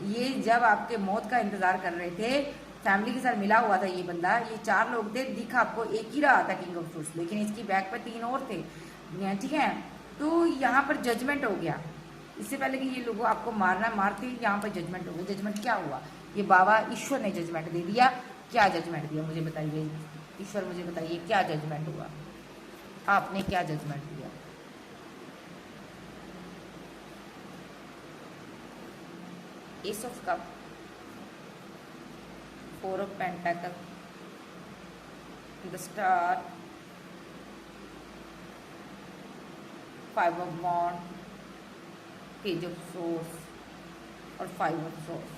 ये जब आपके मौत का इंतजार कर रहे थे, फैमिली के साथ मिला हुआ था ये बंदा, ये 4 लोग थे, दिख आपको एक ही रहा था किंग ऑफ सोर्स, लेकिन इसकी बैक पे 3 और थे, ठीक है। तो यहाँ पर जजमेंट हो गया। इससे पहले कि ये लोगों आपको मारते यहाँ पर जजमेंट हो गया। जजमेंट क्या हुआ, ये बाबा ईश्वर ने जजमेंट दे दिया। क्या जजमेंट दिया मुझे बताइए ईश्वर, मुझे बताइए क्या जजमेंट हुआ, आपने क्या जजमेंट दिया। Ace of cup, 4 of pentacle, the star, 5 of wand, page of swords और 5 ऑफ सोर्स।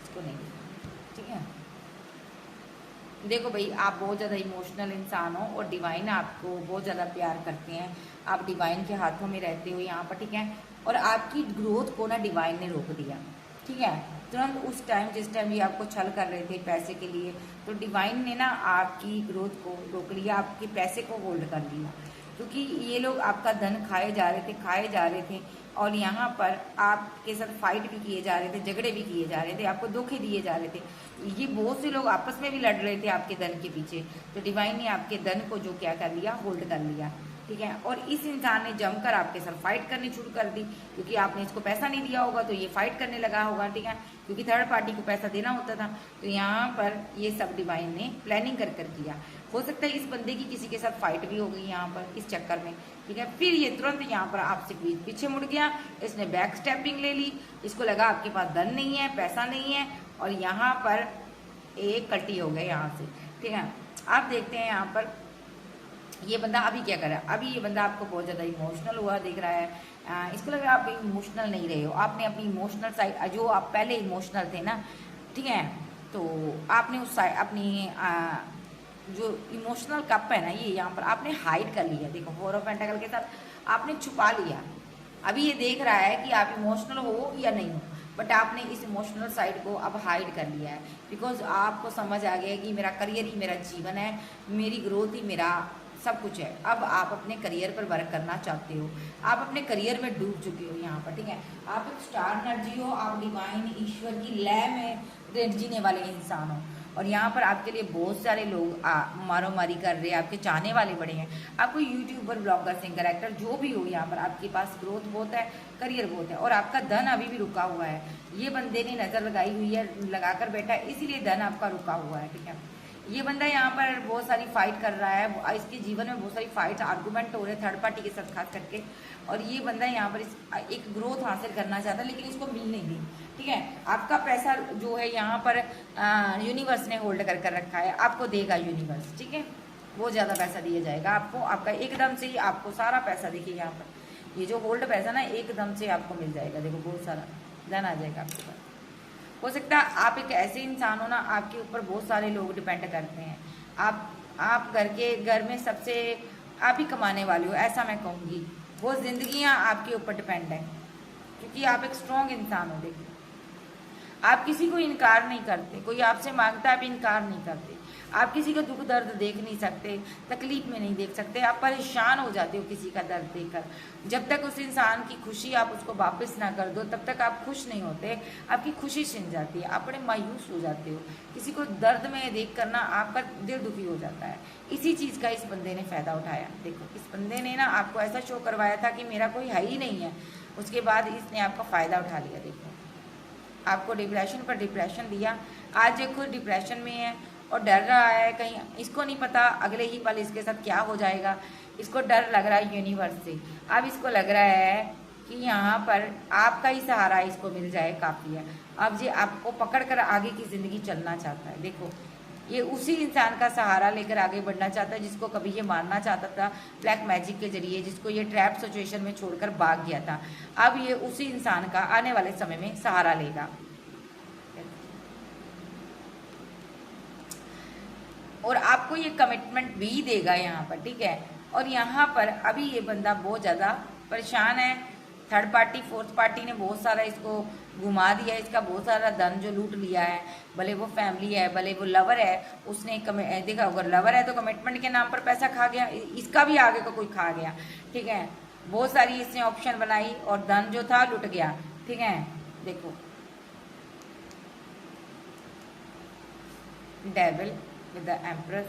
इसको नहीं, ठीक है। देखो भाई, आप बहुत ज़्यादा इमोशनल इंसान हो और डिवाइन आपको बहुत ज़्यादा प्यार करते हैं, आप डिवाइन के हाथों में रहते हो यहाँ पर, ठीक है। और आपकी ग्रोथ को ना डिवाइन ने रोक दिया, ठीक है। ठीक है। तुरंत उस टाइम जिस टाइम ये आपको छल कर रहे थे पैसे के लिए, तो डिवाइन ने ना आपकी ग्रोथ को रोक लिया, आपके पैसे को होल्ड कर लिया, क्योंकि ये लोग आपका धन खाए जा रहे थे और यहाँ पर आपके साथ फाइट भी किए जा रहे थे, झगड़े भी किए जा रहे थे, आपको धोखे दिए जा रहे थे। ये बहुत से लोग आपस में भी लड़ रहे थे आपके धन के पीछे, तो डिवाइन ने आपके धन को जो क्या कर लिया, होल्ड कर लिया, ठीक है। और इस इंसान ने जमकर आपके साथ फाइट करनी शुरू कर दी, क्योंकि आपने इसको पैसा नहीं दिया होगा तो ये फाइट करने लगा होगा, ठीक है, क्योंकि थर्ड पार्टी को पैसा देना होता था। तो यहाँ पर ये सब डिवाइन ने प्लानिंग कर किया। हो सकता है इस बंदे की किसी के साथ फाइट भी हो गई यहाँ पर इस चक्कर में, ठीक है। फिर ये तुरंत यहाँ पर आपसे पीछे मुड़ गया, इसने बैक स्टेपिंग ले ली, इसको लगा आपके पास धन नहीं है, पैसा नहीं है, और यहाँ पर एक कल्टी हो गए यहाँ से, ठीक है। आप देखते हैं यहाँ पर ये बंदा अभी क्या कर रहा है। अभी ये बंदा आपको बहुत ज़्यादा इमोशनल हुआ दिख रहा है, इसको लग रहा है आप इमोशनल नहीं रहे हो, आपने अपनी इमोशनल साइड, जो आप पहले इमोशनल थे ना, ठीक है, तो आपने उस साइड अपनी जो इमोशनल कप है ना, ये यहाँ पर आपने हाइड कर लिया। देखो 4 ऑफ पेंटाकल के साथ आपने छुपा लिया। अभी ये देख रहा है कि आप इमोशनल हो या नहीं हो, बट आपने इस इमोशनल साइड को अब हाइड कर लिया है, बिकॉज आपको समझ आ गया कि मेरा करियर ही मेरा जीवन है, मेरी ग्रोथ ही मेरा सब कुछ है। अब आप अपने करियर पर वर्क करना चाहते हो, आप अपने करियर में डूब चुके हो यहाँ पर, ठीक है। आप एक स्टार एनर्जी हो, आप डिवाइन ईश्वर की लय में जीने वाले इंसान हो, और यहाँ पर आपके लिए बहुत सारे लोग मारो मारी कर रहे हैं, आपके चाहने वाले बड़े हैं। आपको यूट्यूबर, ब्लॉगर, सिंगर, एक्टर जो भी हो, यहाँ पर आपके पास ग्रोथ बहुत है, करियर बहुत है, और आपका धन अभी भी रुका हुआ है। ये बंदे ने नज़र लगाई हुई है, लगाकर बैठा है, इसीलिए धन आपका रुका हुआ है, ठीक है। ये बंदा यहाँ पर बहुत सारी फाइट कर रहा है, इसके जीवन में बहुत सारी फाइट आर्गूमेंट हो रहे हैं थर्ड पार्टी के साथ खास करके, और ये बंदा यहाँ पर एक ग्रोथ हासिल करना चाहता है, लेकिन इसको मिल नहीं रही, ठीक है। आपका पैसा जो है यहाँ पर यूनिवर्स ने होल्ड कर रखा है, आपको देगा यूनिवर्स, ठीक है, बहुत ज़्यादा पैसा दिया जाएगा आपको। आपका एकदम से ही आपको सारा पैसा, देखिए यहाँ पर ये जो होल्ड पैसा ना, एकदम से आपको मिल जाएगा। देखो बहुत सारा धन आ जाएगा आपके पास। हो सकता है आप एक ऐसे इंसान हो ना, आपके ऊपर बहुत सारे लोग डिपेंड करते हैं, आप घर में सबसे आप ही कमाने वाले हो, ऐसा मैं कहूँगी। वो जिंदगियाँ आपके ऊपर डिपेंड है, क्योंकि आप एक स्ट्रॉन्ग इंसान हो। देखिए आप किसी को इनकार नहीं करते, कोई आपसे मांगता है आप इनकार नहीं करते, आप किसी का दुख दर्द देख नहीं सकते, तकलीफ में नहीं देख सकते, आप परेशान हो जाते हो किसी का दर्द देखकर। जब तक उस इंसान की खुशी आप उसको वापस ना कर दो, तब तक आप खुश नहीं होते, आपकी खुशी छिन जाती है, आप बड़े मायूस हो जाते हो। किसी को दर्द में देख कर ना आपका दिल दुखी हो जाता है। इसी चीज़ का इस बंदे ने फ़ायदा उठाया। देखो इस बंदे ने ना आपको ऐसा शो करवाया था कि मेरा कोई है ही नहीं है, उसके बाद इसने आपका फ़ायदा उठा लिया। देखो आपको डिप्रेशन पर डिप्रेशन दिया, आज ये खुद डिप्रेशन में है और डर रहा है, कहीं इसको नहीं पता अगले ही पल इसके साथ क्या हो जाएगा। इसको डर लग रहा है यूनिवर्स से। अब इसको लग रहा है कि यहाँ पर आपका ही सहारा इसको मिल जाए, काफ़ी है। अब ये आपको पकड़ कर आगे की ज़िंदगी चलना चाहता है। देखो ये उसी इंसान का सहारा लेकर आगे बढ़ना चाहता है जिसको कभी ये मारना चाहता था ब्लैक मैजिक के जरिए, जिसको ये ट्रैप सिचुएशन में छोड़कर भाग गया था। अब ये उसी इंसान का आने वाले समय में सहारा लेगा, और आपको ये कमिटमेंट भी देगा यहाँ पर, ठीक है। और यहाँ पर अभी ये बंदा बहुत ज़्यादा परेशान है। थर्ड पार्टी, फोर्थ पार्टी ने बहुत सारा इसको घुमा दिया, इसका बहुत सारा धन जो लूट लिया है, भले वो फैमिली है, भले वो लवर है, उसने देखा अगर लवर है तो कमिटमेंट के नाम पर पैसा खा गया, इसका भी आगे का कोई खा गया, ठीक है। बहुत सारी इसने ऑप्शन बनाई और धन जो था लुट गया, ठीक है। देखो डेविल विद द एम्प्रेस,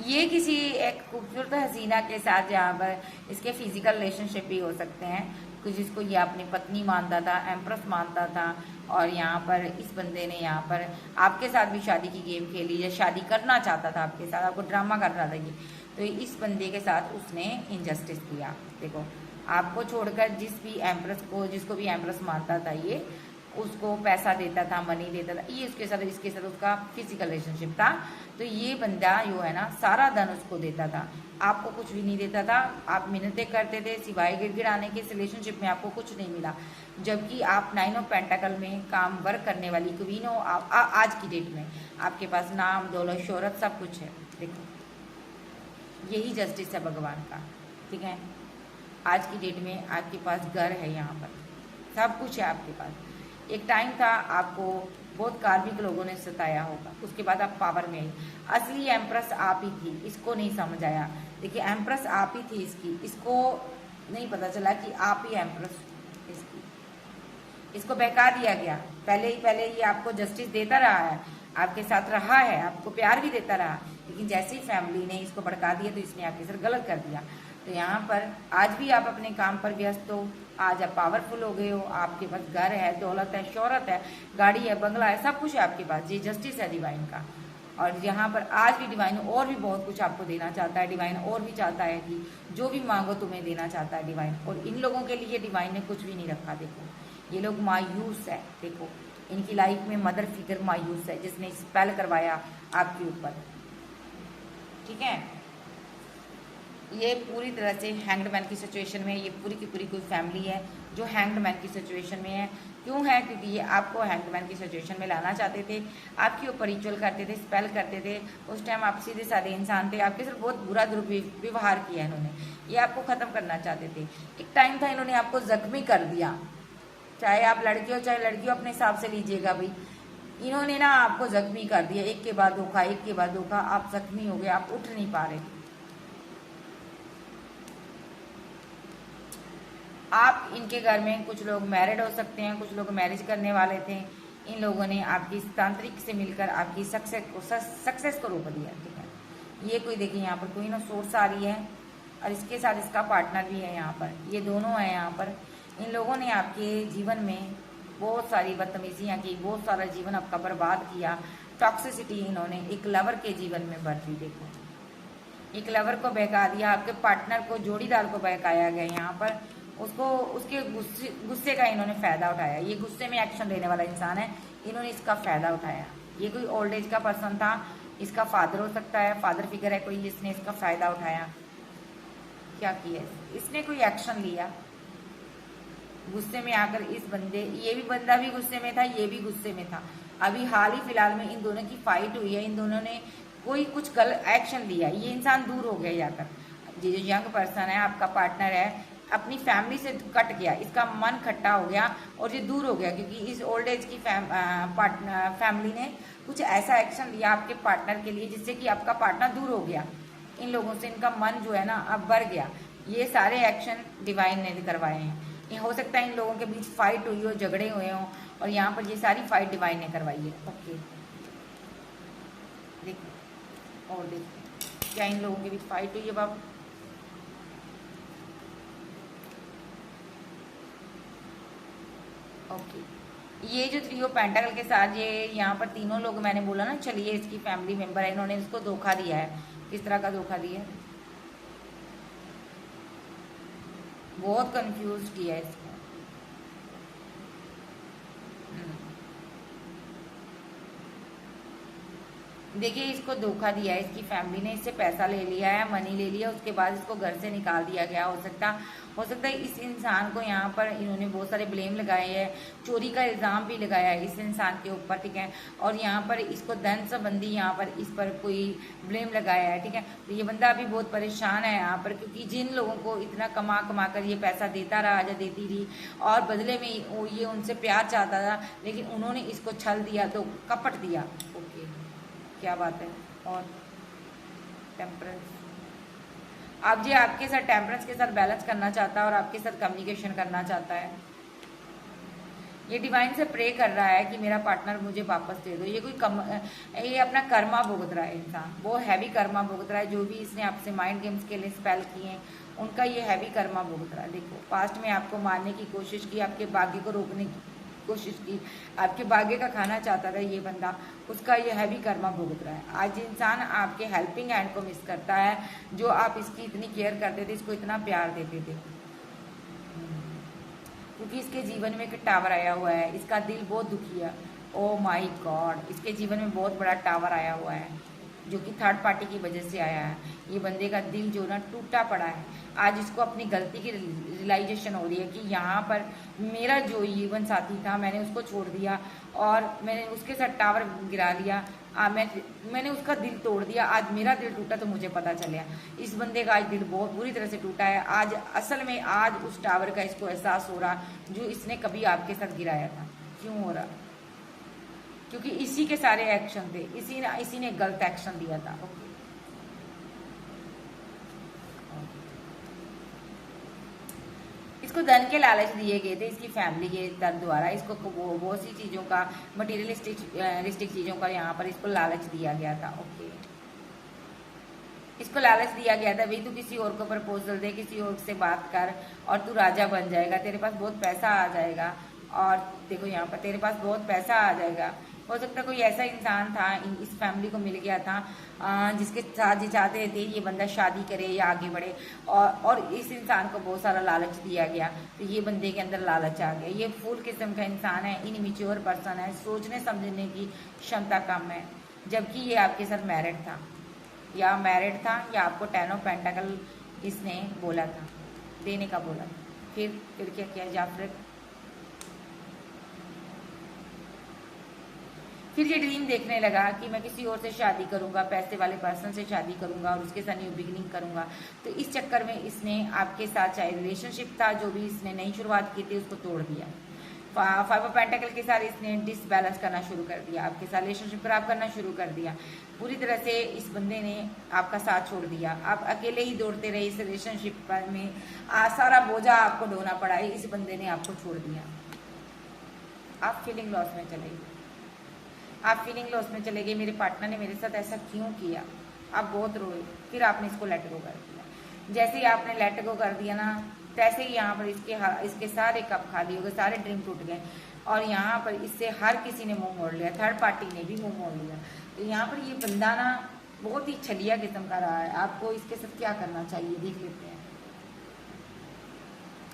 ये किसी एक खूबसूरत हसीना के साथ जहाँ पर इसके फिजिकल रिलेशनशिप भी हो सकते हैं, कुछ जिसको ये अपनी पत्नी मानता था, एम्प्रेस मानता था, और यहाँ पर इस बंदे ने यहाँ पर आपके साथ भी शादी की गेम खेली, या शादी करना चाहता था आपके साथ, आपको ड्रामा कर रहा था ये, तो इस बंदे के साथ उसने इनजस्टिस किया। देखो आपको छोड़कर जिसको भी एम्प्रेस मानता था ये, उसको पैसा देता था, मनी देता था, ये इसके साथ उसका फिजिकल रिलेशनशिप था। तो ये बंदा जो है ना सारा धन उसको देता था, आपको कुछ भी नहीं देता था। आप मिन्नतें करते थे सिवाय गिड़गिड़ाने के, इस रिलेशनशिप में आपको कुछ नहीं मिला, जबकि आप 9 ऑफ पेंटाकल में काम वर्क करने वाली क्वीन हो। आज की डेट में आपके पास नाम, दौलत, शोहरत सब कुछ है। देखो यही जस्टिस है भगवान का, ठीक है। आज की डेट में आपके पास घर है, यहाँ पर सब कुछ है आपके पास। एक टाइम था आपको बहुत कार्मिक लोगों ने सताया होगा, उसके बाद आप पावर में आई। असली एम्प्रेस आप ही थी, इसको नहीं समझ आया। देखिए एम्प्रेस आप ही थी इसकी, इसको नहीं पता चला कि आप ही एम्प्रेस इसकी। इसको बहका दिया गया, पहले ये आपको जस्टिस देता रहा है, आपके साथ रहा है, आपको प्यार भी देता रहा, लेकिन जैसे ही फैमिली ने इसको भड़का दिया तो इसने आपके साथ गलत कर दिया। तो यहाँ पर आज भी आप अपने काम पर व्यस्त हो, आज आप पावरफुल हो गए हो, आपके पास घर है, दौलत है, शोहरत है, गाड़ी है, बंगला है, सब कुछ है आपके पास। ये जस्टिस है डिवाइन का। और यहाँ पर आज भी डिवाइन और भी बहुत कुछ आपको देना चाहता है। डिवाइन और भी चाहता है कि जो भी मांगो तुम्हें देना चाहता है डिवाइन। और इन लोगों के लिए डिवाइन ने कुछ भी नहीं रखा। देखो ये लोग मायूस है, देखो इनकी लाइफ में मदर फिगर मायूस है, जिसने स्पेल करवाया आपके ऊपर, ठीक है। ये पूरी तरह से हैंग्ड मैन की सिचुएशन में, ये पूरी की पूरी कोई फैमिली है जो हैंग्ड मैन की सिचुएशन में है। क्यों है? क्योंकि ये आपको हैंग्ड मैन की सिचुएशन में लाना चाहते थे, आपके ऊपर रिचुअल करते थे, स्पेल करते थे। उस टाइम आप सीधे साधे इंसान थे, आपके साथ बहुत बुरा दुर्व्यवहार किया इन्होंने, ये आपको ख़त्म करना चाहते थे। एक टाइम था इन्होंने आपको जख्मी कर दिया, चाहे आप लड़के हो चाहे लड़की हो, अपने हिसाब से लीजिएगा भाई। इन्होंने ना आपको जख्मी कर दिया, एक के बाद धोखा, एक के बाद धोखा, आप जख्मी हो गए, आप उठ नहीं पा रहे। आप इनके घर में कुछ लोग मैरिड हो सकते हैं, कुछ लोग मैरिज करने वाले थे। इन लोगों ने आपकी तांत्रिक से मिलकर आपकी सक्सेस को रोक दिया, ठीक है। ये कोई देखिए यहाँ पर कोई ना सोर्स आ रही है और इसके साथ इसका पार्टनर भी है यहाँ पर, ये दोनों है यहाँ पर। इन लोगों ने आपके जीवन में बहुत सारी बदतमीजियाँ की, बहुत सारा जीवन आपका बर्बाद किया। टॉक्सिसिटी इन्होंने एक लवर के जीवन में बरती। देखो एक लवर को बहका दिया, आपके पार्टनर को, जोड़ीदार को बहकाया गया यहाँ पर। उसको उसके गुस्से का इन्होंने फ़ायदा उठाया। ये गुस्से में एक्शन लेने वाला इंसान है, इन्होंने इसका फ़ायदा उठाया। ये कोई ओल्ड एज का पर्सन था, इसका फादर हो सकता है, फादर फिगर है कोई, इसने इसका फ़ायदा उठाया। क्या किया इसने? कोई एक्शन लिया गुस्से में आकर। इस बंदे, ये भी बंदा भी गुस्से में था, ये भी गुस्से में था। अभी हाल ही फिलहाल में इन दोनों की फाइट हुई है, इन दोनों ने कोई कुछ गलत एक्शन लिया, ये इंसान दूर हो गया जाकर। ये जो यंग पर्सन है, आपका पार्टनर है, अपनी फैमिली से कट गया, इसका मन खट्टा हो गया और ये दूर हो गया, क्योंकि इस ओल्ड एज की फैमिली ने कुछ ऐसा एक्शन लिया आपके पार्टनर के लिए, जिससे कि आपका पार्टनर दूर हो गया। इन लोगों से इनका मन जो है ना अब बढ़ गया। ये सारे एक्शन डिवाइन ने करवाए हैं। ये हो सकता है इन लोगों के बीच फाइट हुई हो, झगड़े हुए हों, और यहाँ पर ये सारी फाइट डिवाइन ने करवाई है। ओके देखो, और देखो क्या इन लोगों के बीच फाइट हुई है बाबू। ओके ये जो थ्री ऑफ पेंटाकल के साथ ये यहाँ पर तीनों लोग, मैंने बोला ना, चलिए इसकी फैमिली मेंबर है, इन्होंने इसको धोखा दिया है। किस तरह का धोखा दिया है? बहुत कंफ्यूज किया है इसको। देखिए इसको धोखा दिया है इसकी फैमिली ने, इससे पैसा ले लिया है, मनी ले लिया, उसके बाद इसको घर से निकाल दिया गया। हो सकता है इस इंसान को यहाँ पर इन्होंने बहुत सारे ब्लेम लगाए हैं, चोरी का इल्ज़ाम भी लगाया है इस इंसान के ऊपर, ठीक है। और यहाँ पर इसको धन संबंधी यहाँ पर इस पर कोई ब्लेम लगाया है, ठीक है। तो ये बंदा अभी बहुत परेशान है यहाँ पर, क्योंकि जिन लोगों को इतना कमा कमा कर ये पैसा देता रहा या देती रही, और बदले में ये उनसे प्यार चाहता था, लेकिन उन्होंने इसको छल दिया, तो कपट दिया। ओके क्या बात है। और टेम्परेंस, अब ये आपके साथ टेम्परेंस के साथ बैलेंस करना चाहता है और आपके साथ कम्युनिकेशन करना चाहता है। ये डिवाइन से प्रे कर रहा है कि मेरा पार्टनर मुझे वापस दे दो। ये अपना कर्मा भुगत रहा है इंसान, वो हैवी कर्मा भुगत रहा है। जो भी इसने आपसे माइंड गेम्स के लिए स्पेल किए हैं, उनका ये हैवी कर्मा भुगत रहा है। देखो पास्ट में आपको मारने की कोशिश की, आपके भाग्य को रोकने की कोशिश की, आपके भाग्य का खाना चाहता था ये बंदा, उसका ये हैवी कर्मा भुगत रहा है। आज इंसान आपके हेल्पिंग हैंड को मिस करता है, जो आप इसकी इतनी केयर करते थे, इसको इतना प्यार देते थे, क्योंकि इसके जीवन में एक टावर आया हुआ है, इसका दिल बहुत दुखी है। ओ माय गॉड, इसके जीवन में बहुत बड़ा टावर आया हुआ है, जो कि थर्ड पार्टी की वजह से आया है। ये बंदे का दिल जो ना टूटा पड़ा है। आज इसको अपनी गलती की रियलाइजेशन हो रही है कि यहाँ पर मेरा जो जीवन साथी था, मैंने उसको छोड़ दिया और मैंने उसके साथ टावर गिरा दिया। मैंने उसका दिल तोड़ दिया। आज मेरा दिल टूटा तो मुझे पता चला। इस बंदे का आज दिल बहुत बुरी तरह से टूटा है। आज असल में आज उस टावर का इसको एहसास हो रहा जो इसने कभी आपके साथ गिराया था। क्यों हो रहा? क्योंकि इसी के सारे एक्शन थे, इसी ने गलत एक्शन दिया था। ओके, इसको धन के लालच दिए गए थे इसकी फैमिली के द्वारा। इसको बहुत सी चीज़ों का, मटीरियलिस्टिक चीज़ों का यहाँ पर इसको लालच दिया गया था। ओके, इसको लालच दिया गया था, भाई तू किसी और को प्रपोजल दे, किसी और से बात कर और तू राजा बन जाएगा, तेरे पास बहुत पैसा आ जाएगा। और देखो यहाँ पर तेरे पास बहुत पैसा आ जाएगा। हो सकता है कोई ऐसा इंसान था, इस फैमिली को मिल गया था जिसके साथ ये चाहते थे ये बंदा शादी करे या आगे बढ़े, और इस इंसान को बहुत सारा लालच दिया गया, तो ये बंदे के अंदर लालच आ गया। ये फूल किस्म का इंसान है, इनमेच्योर पर्सन है, सोचने समझने की क्षमता कम है। जबकि ये आपके साथ मैरिड था, या आपको 10 ऑफ पेंटाकल इसने बोला था, देने का बोला था। फिर क्या किया? फिर ये ड्रीम देखने लगा कि मैं किसी और से शादी करूंगा, पैसे वाले पर्सन से शादी करूंगा और उसके साथ न्यू बिगिनिंग करूंगा। तो इस चक्कर में इसने आपके साथ, चाहे रिलेशनशिप था, जो भी इसने नई शुरुआत की थी उसको तोड़ दिया। 5 ऑफ पेंटाकल के साथ इसने डिसबैलेंस करना शुरू कर दिया, आपके साथ रिलेशनशिप खराब करना शुरू कर दिया। पूरी तरह से इस बंदे ने आपका साथ छोड़ दिया, आप अकेले ही दौड़ते रहे इस रिलेशनशिप में, सारा बोझा आपको ढोना पड़ा, इस बंदे ने आपको छोड़ दिया। आप फीलिंग लॉस में चले गए, मेरे पार्टनर ने मेरे साथ ऐसा क्यों किया? आप बहुत रोए, फिर आपने इसको लेट गो कर दिया। जैसे ही आपने लेट गो कर दिया ना, तैसे ही यहाँ पर इसके सारे कप खाली हो गए, सारे ड्रीम टूट गए, और यहाँ पर इससे हर किसी ने मुंह मोड़ लिया, थर्ड पार्टी ने भी मुंह मोड़ लिया। तो यहाँ पर ये बंदा ना बहुत ही छलिया किस्म का रहा है। आपको इसके साथ क्या करना चाहिए देख लेते हैं।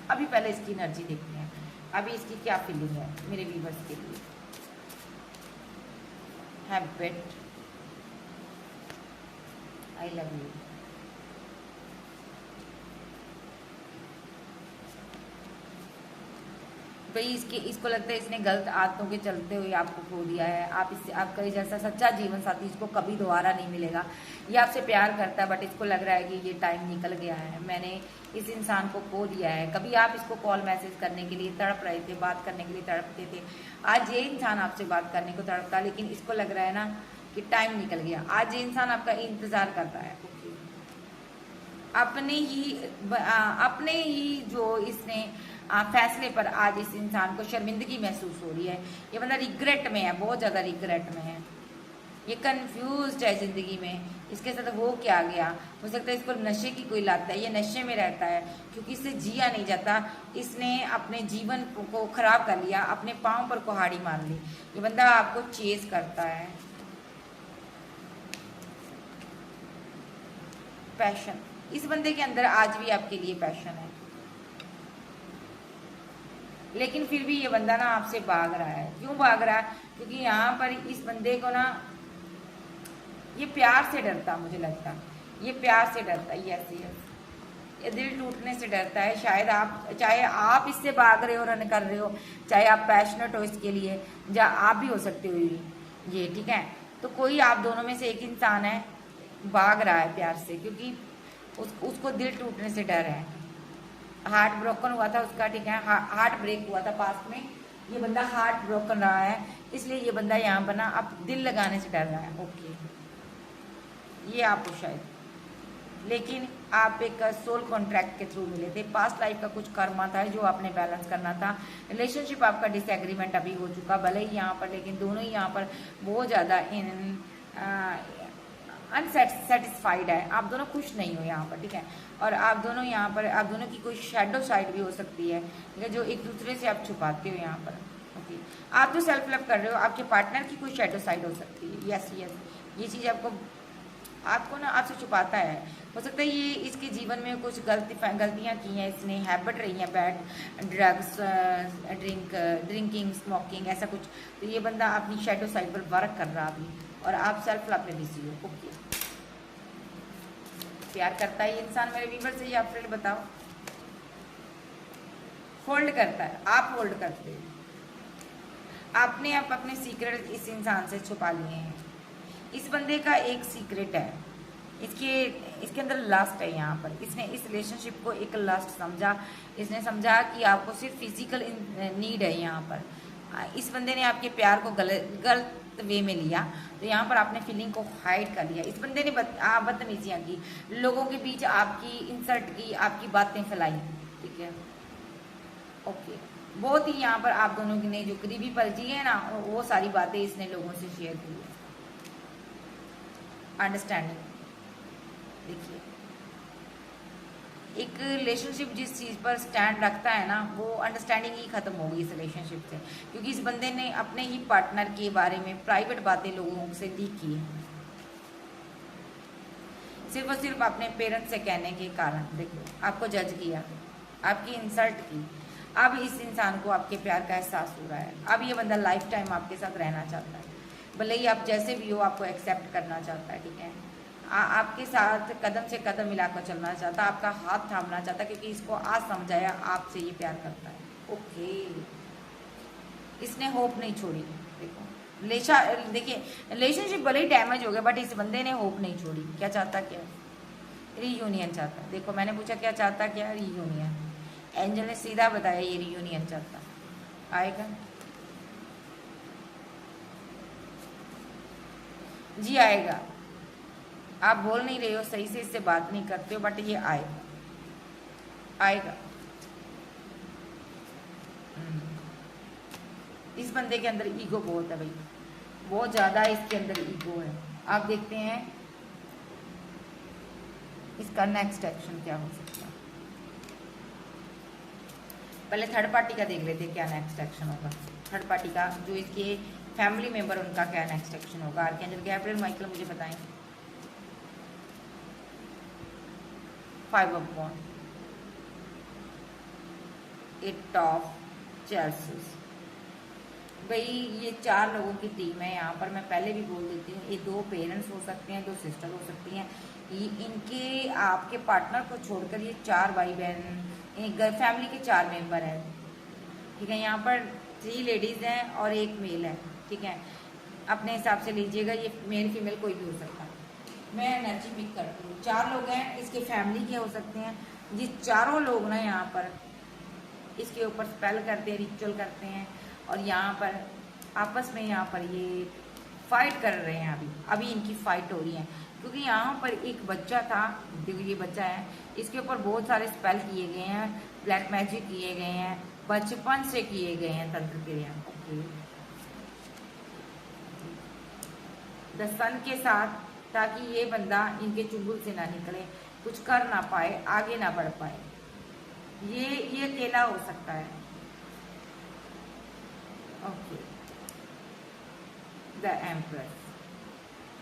अभी पहले इसकी एनर्जी देखते हैं, अभी इसकी क्या फीलिंग है मेरे व्यूअर्स के लिए। Habit, I love you. भाई इसको लगता है इसने गलत आदतों के चलते हुए आपको खो दिया है। आपका जैसा सच्चा जीवन साथी इसको कभी दोबारा नहीं मिलेगा। ये आपसे प्यार करता है, बट इसको लग रहा है कि ये टाइम निकल गया है, मैंने इस इंसान को खो दिया है। कभी आप इसको कॉल मैसेज करने के लिए तड़प रहे थे, बात करने के लिए तड़पते थे। आज ये इंसान आपसे बात करने को तड़पता, लेकिन इसको लग रहा है ना कि टाइम निकल गया। आज ये इंसान आपका इंतजार करता है, अपने ही जो इसने फैसले पर आज इस इंसान को शर्मिंदगी महसूस हो रही है। ये बंदा रिग्रेट में है, बहुत ज़्यादा रिग्रेट में है। ये कंफ्यूज है ज़िंदगी में, इसके साथ हो क्या गया। हो सकता है इसको नशे की कोई लत है, ये नशे में रहता है क्योंकि इससे जिया नहीं जाता। इसने अपने जीवन को खराब कर लिया, अपने पाँव पर कुल्हाड़ी मार ली। ये बंदा आपको चेज करता है। पैशन, इस बंदे के अंदर आज भी आपके लिए पैशन है, लेकिन फिर भी ये बंदा ना आपसे भाग रहा है। क्यों भाग रहा है? क्योंकि यहाँ पर इस बंदे को ना ये प्यार से डरता, मुझे लगता ये प्यार से डरता है। यस, ये दिल टूटने से डरता है। शायद चाहे आप इससे भाग रहे हो, रन कर रहे हो, चाहे आप पैशनेट हो इसके लिए, या आप भी हो सकते हो ये, ठीक है। तो कोई आप दोनों में से एक इंसान है भाग रहा है प्यार से, क्योंकि उसको दिल टूटने से डर है। हार्ट ब्रोकन हुआ था उसका, ठीक है, हार्ट ब्रेक हुआ था पास्ट में। ये बंदा हार्ट ब्रोकन रहा है, इसलिए ये बंदा यहाँ पर ना अब दिल लगाने से डर रहा है। ओके, ये आपको शायद, लेकिन आप एक सोल कॉन्ट्रैक्ट के थ्रू मिले थे। पास्ट लाइफ का कुछ कर्मा था जो आपने बैलेंस करना था। रिलेशनशिप आपका डिसएग्रीमेंट अभी हो चुका, भले ही यहाँ पर, लेकिन दोनों ही यहाँ पर बहुत ज़्यादा अनसेटिस्फाइड है। आप दोनों खुश नहीं हो यहाँ पर, ठीक है। और आप दोनों यहाँ पर, आप दोनों की कोई शैडो साइड भी हो सकती है, ठीक है, जो एक दूसरे से आप छुपाते हो यहाँ पर। ओके, आप तो सेल्फ लव कर रहे हो, आपके पार्टनर की कोई शैडो साइड हो सकती है। यस, ये चीज़ आपको ना आपसे छुपाता है। हो सकता है ये इसके जीवन में कुछ गलतियाँ की हैं इसने, हैबिट रही हैं बैड, ड्रग्स, ड्रिंकिंग, स्मोकिंग, ऐसा कुछ। तो ये बंदा अपनी शैडो साइड पर वर्क कर रहा अभी, और आप सेल्फ लव में बिजी हो। ओके, प्यार करता है ये इंसान मेरे व्यूअर से, या फ्रेंड बताओ? होल्ड करता है, आप होल्ड करते हो। आपने आप अपने सीक्रेट इस इंसान से छुपा लिए हैं। इस बंदे का एक सीक्रेट है, इसके अंदर लास्ट है। यहाँ पर इसने इस रिलेशनशिप को एक लास्ट समझा। इसने समझा कि आपको सिर्फ फिजिकल नीड है यहाँ पर, इस बंदे ने आपके प्यार को गलत वे में लिया, तो यहाँ पर आपने फीलिंग को हाइड कर लिया। इस बंदे ने बदतमीजियाँ की, लोगों के बीच आपकी इंसल्ट की, आपकी बातें फैलाई, ठीक है, ओके। बहुत ही यहाँ पर आप दोनों की ने जो करीबी पलजी है ना, वो सारी बातें इसने लोगों से शेयर की है। अंडरस्टैंडिंग, देखिए एक रिलेशनशिप जिस चीज़ पर स्टैंड रखता है ना, वो अंडरस्टैंडिंग ही खत्म होगी इस रिलेशनशिप से, क्योंकि इस बंदे ने अपने ही पार्टनर के बारे में प्राइवेट बातें लोगों से लीक की है, सिर्फ और सिर्फ अपने पेरेंट्स से कहने के कारण। देखो आपको जज किया, आपकी इंसल्ट की, अब इस इंसान को आपके प्यार का एहसास हो रहा है। अब ये बंदा लाइफ टाइम आपके साथ रहना चाहता है, भले ही आप जैसे भी हो, आपको एक्सेप्ट करना चाहता है, ठीक है, आपके साथ कदम से कदम मिलाकर चलना चाहता, आपका हाथ थामना चाहता, क्योंकि इसको आज समझाया आपसे ये प्यार करता है, ओके। इसने होप नहीं छोड़ी। देखो देखिए रिलेशनशिप भले ही डैमेज हो गया, बट इस बंदे ने होप नहीं छोड़ी। क्या चाहता, क्या रीयूनियन चाहता। देखो मैंने पूछा क्या चाहता, क्या रीयूनियन। एंजल ने सीधा बताया ये रीयूनियन चाहता। आएगा जी, आएगा। आप बोल नहीं रहे हो, सही से इससे बात नहीं करते हो, बट ये आएगा, आएगा। इस बंदे के अंदर ईगो बहुत है भाई, बहुत ज़्यादा इसके अंदर ईगो है। आप देखते हैं इसका नेक्स्ट एक्शन क्या हो सकता है। पहले थर्ड पार्टी का देख लेते हैं क्या नेक्स्ट एक्शन होगा। थर्ड पार्टी का जो इसके फैमिली मेंबर, उनका क्या नेक्स्ट एक्शन होगा। आर्कएंजल गैब्रिएल माइकल मुझे बताएं। 5 of Wands, 8 of Chalices। भाई ये 4 लोगों की टीम है यहाँ पर। मैं पहले भी बोल देती हूँ, ये 2 पेरेंट्स हो सकते हैं, 2 सिस्टर हो सकती हैं। इनके आपके पार्टनर को छोड़कर ये 4 भाई बहन, फैमिली के 4 मेंबर हैं, ठीक है। यहाँ पर 3 लेडीज़ हैं और 1 मेल है, ठीक है। अपने हिसाब से लीजिएगा, ये मेल फीमेल कोई भी हो सकता है। मैं एनर्जी पिक करती हूँ। 4 लोग हैं, इसके फैमिली के हो सकते हैं। ये चारों लोग ना यहाँ पर इसके ऊपर स्पेल करते हैं, रिचुअल करते हैं, और यहाँ पर आपस में यहाँ पर ये फाइट कर रहे हैं। अभी इनकी फाइट हो रही है, क्योंकि यहाँ पर एक बच्चा था, देखो ये बच्चा है, इसके ऊपर बहुत सारे स्पेल किए गए हैं, ब्लैक मैजिक किए गए हैं, बचपन से किए गए हैं तंत्र क्रिया, ओके। द सन के साथ, ताकि ये बंदा इनके चुंगल से ना निकले, कुछ कर ना पाए, आगे ना बढ़ पाए। ये अकेला हो सकता है, ओके। द एम्प्रेस,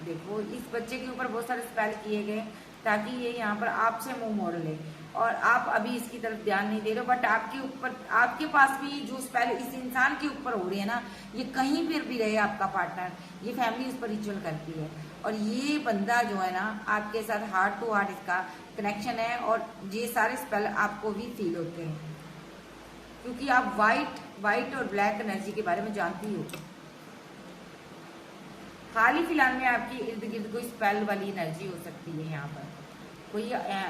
देखो इस बच्चे के ऊपर बहुत सारे स्पेल किए गए ताकि ये यहाँ पर आपसे मुंह मोड़ ले, और आप अभी इसकी तरफ ध्यान नहीं दे रहे हो, बट आपके ऊपर, आपके पास भी जो स्पेल इस इंसान के ऊपर हो रही है ना, ये कहीं पर भी रहे आपका पार्टनर, ये फैमिली उस पर रिचुअल करती है, और ये बंदा जो है ना आपके साथ हार्ट टू हार्ट इसका कनेक्शन है, और ये सारे स्पेल आपको भी फील होते हैं, क्योंकि आप वाइट और ब्लैक एनर्जी के बारे में जानती हो। हाल ही फिलहाल में आपकी इर्द गिर्द कोई स्पेल वाली एनर्जी हो सकती है, यहाँ पर कोई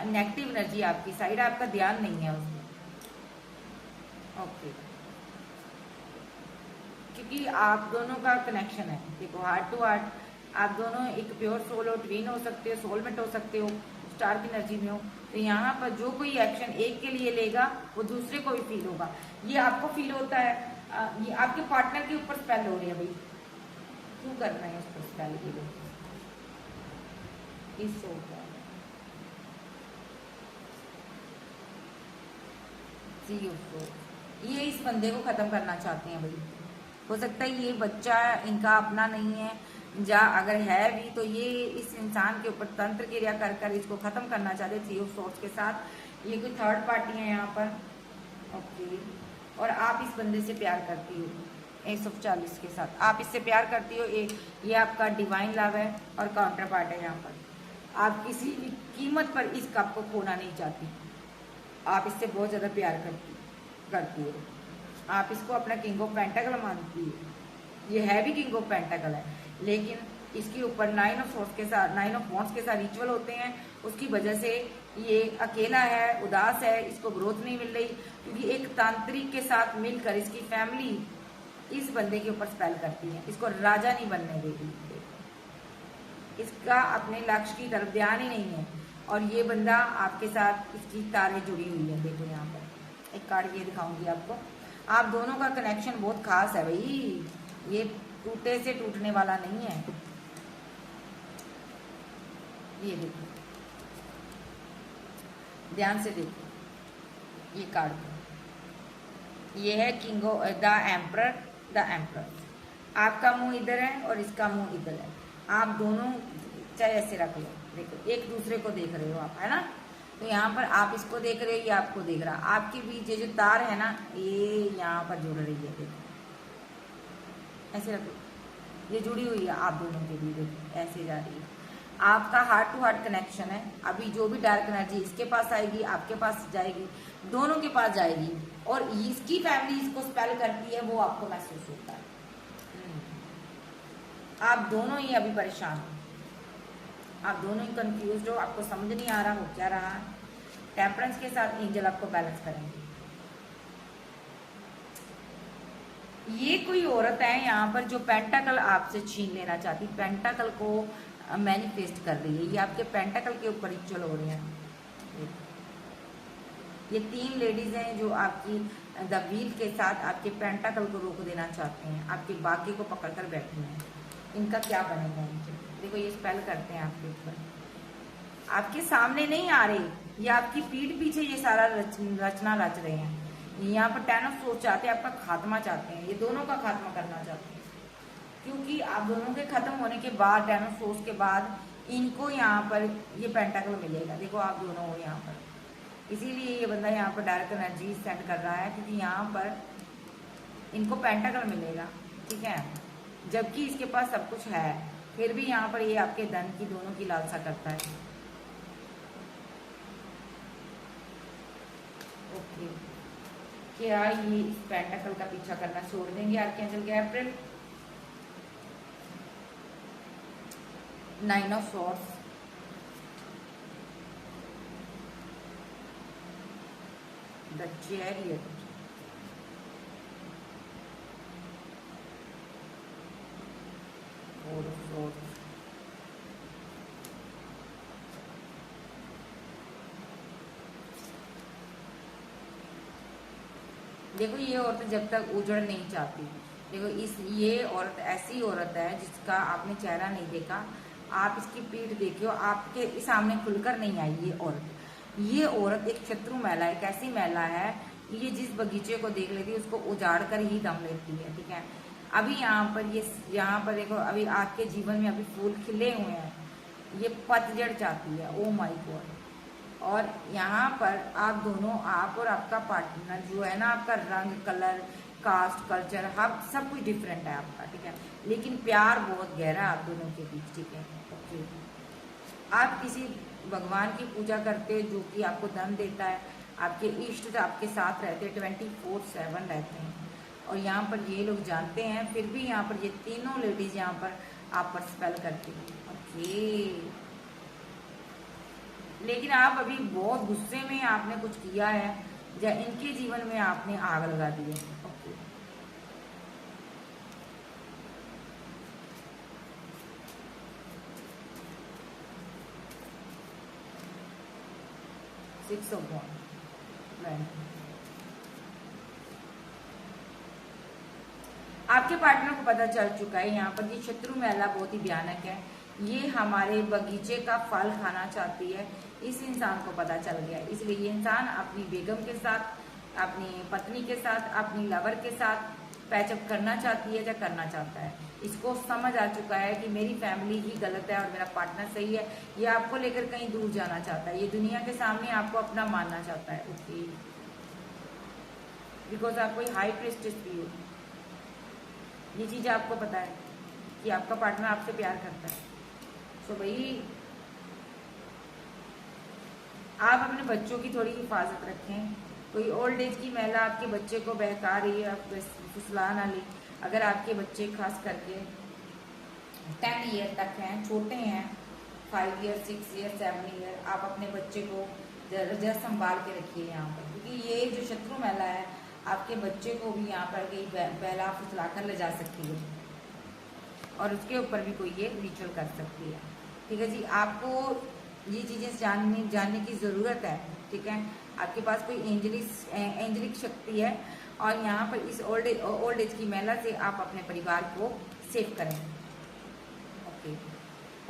नेगेटिव एनर्जी आपकी साइड, आपका ध्यान नहीं है उसमें, ओके। क्योंकि आप दोनों का कनेक्शन है, देखो हार्ट टू हार्ट, आप दोनों एक प्योर सोल और ट्विन हो सकते हो, सोलमेट हो सकते हो, स्टार की एनर्जी में हो। तो यहाँ पर जो कोई एक्शन एक के लिए लेगा वो दूसरे को भी फील होगा। ये आपको फील होता है, ये आपके पार्टनर के ऊपर स्पेल हो रही है भाई, क्यों कर रहे हैं उसको स्पेल के लिए, इस सोल का ये इस बंदे को खत्म करना चाहते हैं भाई। हो सकता है ये बच्चा इनका अपना नहीं है, या अगर है भी तो ये इस इंसान के ऊपर तंत्र क्रिया कर कर इसको खत्म करना चाहते थ्री ऑफ सोर्स के साथ। ये कोई थर्ड पार्टी है यहाँ पर, ओके। और आप इस बंदे से प्यार करती हो, 140 के साथ आप इससे प्यार करती हो। ये आपका डिवाइन लव है और काउंटर पार्ट है। यहाँ पर आप किसी भी कीमत पर इस कप को खोना नहीं चाहती, आप इससे बहुत ज़्यादा प्यार करती हो। आप इसको अपना किंग ऑफ पेंटाकल मानती है, ये है भी किंग ऑफ पेंटाकल है, लेकिन इसके ऊपर 9 ऑफ सोर्स के साथ, 9 ऑफ वॉन्ड्स के साथ रिचुअल होते हैं। उसकी वजह से ये अकेला है, उदास है, इसको ग्रोथ नहीं मिल रही, क्योंकि एक तांत्रिक के साथ मिलकर इसकी फैमिली इस बंदे के ऊपर स्पेल करती है, इसको राजा नहीं बनने देगी, इसका अपने लक्ष्य की तरफ ध्यान ही नहीं है। और ये बंदा आपके साथ, इसकी तारें जुड़ी हुई है। देखो यहाँ पर एक कार्ड ये दिखाऊंगी आपको, आप दोनों का कनेक्शन बहुत खास है भाई, ये टूटे से टूटने वाला नहीं है। ये देखो, ध्यान से देखो ये कार्ड, ये है king of the emperor. The emperor, आपका मुंह इधर है और इसका मुंह इधर है, आप दोनों चाहे ऐसे रख लो, देखो एक दूसरे को देख रहे हो आप, है ना। तो यहाँ पर आप इसको देख रहे हो, ये आपको देख रहा, आपके बीच ये जो तार है ना, ये यहाँ पर जुड़ रही है, देखो ऐसे रखो, ये जुड़ी हुई है आप दोनों के बीच, देखो ऐसे जा रही है। आपका हार्ट टू हार्ट कनेक्शन है। अभी जो भी डार्क एनर्जी इसके पास आएगी, आपके पास जाएगी, दोनों के पास जाएगी, और इसकी फैमिली इसको स्पेल करती है, वो आपको महसूस होता है। आप दोनों ही अभी परेशान हो, आप दोनों ही कंफ्यूज हो, आपको समझ नहीं आ रहा हो क्या रहा है। टेम्परेंस के साथ एंजल आपको बैलेंस करेंगे। ये कोई औरत है यहाँ पर जो पेंटाकल आपसे छीन लेना चाहती, पेंटाकल को मैनिफेस्ट कर रही है। ये आपके पेंटाकल के ऊपर रिचुअल हो रहे हैं। ये 3 लेडीज हैं जो आपकी द व्हील के साथ आपके पेंटाकल को रोक देना चाहते हैं, आपके बाकी को पकड़कर बैठी हैं। इनका क्या बनेगा इनके, देखो ये स्पेल करते हैं आपके ऊपर, आपके सामने नहीं आ रहे, ये आपकी पीठ पीछे ये सारा रचना रच रहे हैं। यहाँ पर 10 ऑफ सोर्स चाहते हैं, आपका खात्मा चाहते हैं, ये दोनों का खात्मा करना चाहते हैं, क्योंकि आप दोनों के खत्म होने के बाद, 10 ऑफ सोर्स के बाद इनको यहाँ पर ये पेंटाकल मिलेगा। देखो आप दोनों हो यहाँ पर, इसीलिए ये बंदा यहाँ पर डायरेक्ट एनर्जी सेंड कर रहा है, क्योंकि यहाँ पर इनको पेंटाकल मिलेगा, ठीक है, जबकि इसके पास सब कुछ है, फिर भी यहाँ पर ये आपके धन की दोनों की लालसा करता है। ओके, क्या ये इस पेंटाकल का पीछा करना छोड़ देंगे archangel Gabriel? 9 of swords, the chariot, देखो ये औरत जब तक उजड़ नहीं चाहती, देखो ये औरत ऐसी औरत है जिसका आपने चेहरा नहीं देखा, आप इसकी पीठ देखियो, आपके सामने खुलकर नहीं आई ये औरत। ये औरत एक शत्रु महिला है, एक ऐसी महिला है, ये जिस बगीचे को देख लेती है उसको उजाड़ कर ही दम लेती है, ठीक है। अभी यहाँ पर देखो, अभी आपके जीवन में अभी फूल खिले हुए हैं, ये पतझड़ चाहती है, ओ माय गॉड। और यहाँ पर आप दोनों, आप और आपका पार्टनर जो है ना, आपका रंग, कलर, कास्ट, कल्चर, हब सब कुछ डिफरेंट है आपका, ठीक है, लेकिन प्यार बहुत गहरा है आप दोनों के बीच, ठीक है। ओके, आप किसी भगवान की पूजा करते हो जो कि आपको धन देता है, आपके इष्ट आपके साथ रहते, 24/7 रहते हैं, और यहाँ पर ये लोग जानते हैं, फिर भी यहाँ पर ये तीनों लेडीज यहाँ पर आप पर स्पेल करती हैं। ओके, लेकिन आप अभी बहुत गुस्से में आपने कुछ किया है, या इनके जीवन में आपने आग लगा दी है। ओके, सिक्स ऑफ वॉन्ड, आपके पार्टनर को पता चल चुका है यहाँ पर ये शत्रु महिला बहुत ही भयानक है, ये हमारे बगीचे का फल खाना चाहती है, इस इंसान को पता चल गया, इसलिए ये इंसान अपनी बेगम के साथ, अपनी पत्नी के साथ, अपनी लवर के साथ पैचअप करना चाहती है या करना चाहता है। इसको समझ आ चुका है कि मेरी फैमिली ही गलत है और मेरा पार्टनर सही है, ये आपको लेकर कहीं दूर जाना चाहता है, ये दुनिया के सामने आपको अपना मानना चाहता है। ओके, बिकॉज आप कोई हाई प्रेस्टिज भी हो, ये चीज़ आपको पता है कि आपका पार्टनर आपसे प्यार करता है। तो भाई आप अपने बच्चों की थोड़ी हिफाजत रखें, कोई ओल्ड एज की महिला आपके बच्चे को बहका रही है, आप फुसला ना ले। अगर आपके बच्चे खास करके 10 ईयर तक हैं, छोटे हैं, 5 ईयर, 6 ईयर, 7 ईयर, आप अपने बच्चे को जरा संभाल के रखिए यहाँ पर, क्योंकि ये जो शत्रु महिला है आपके बच्चे को भी यहाँ पर कहीं बहला फुसला कर ले जा सकती है और उसके ऊपर भी कोई ये रिचुअल कर सकती है। ठीक है जी, आपको ये चीज़ें जानने की ज़रूरत है। ठीक है, आपके पास कोई एंजलिक शक्ति है और यहाँ पर इस ओल्ड एज की महिला से आप अपने परिवार को सेव करें। ओके,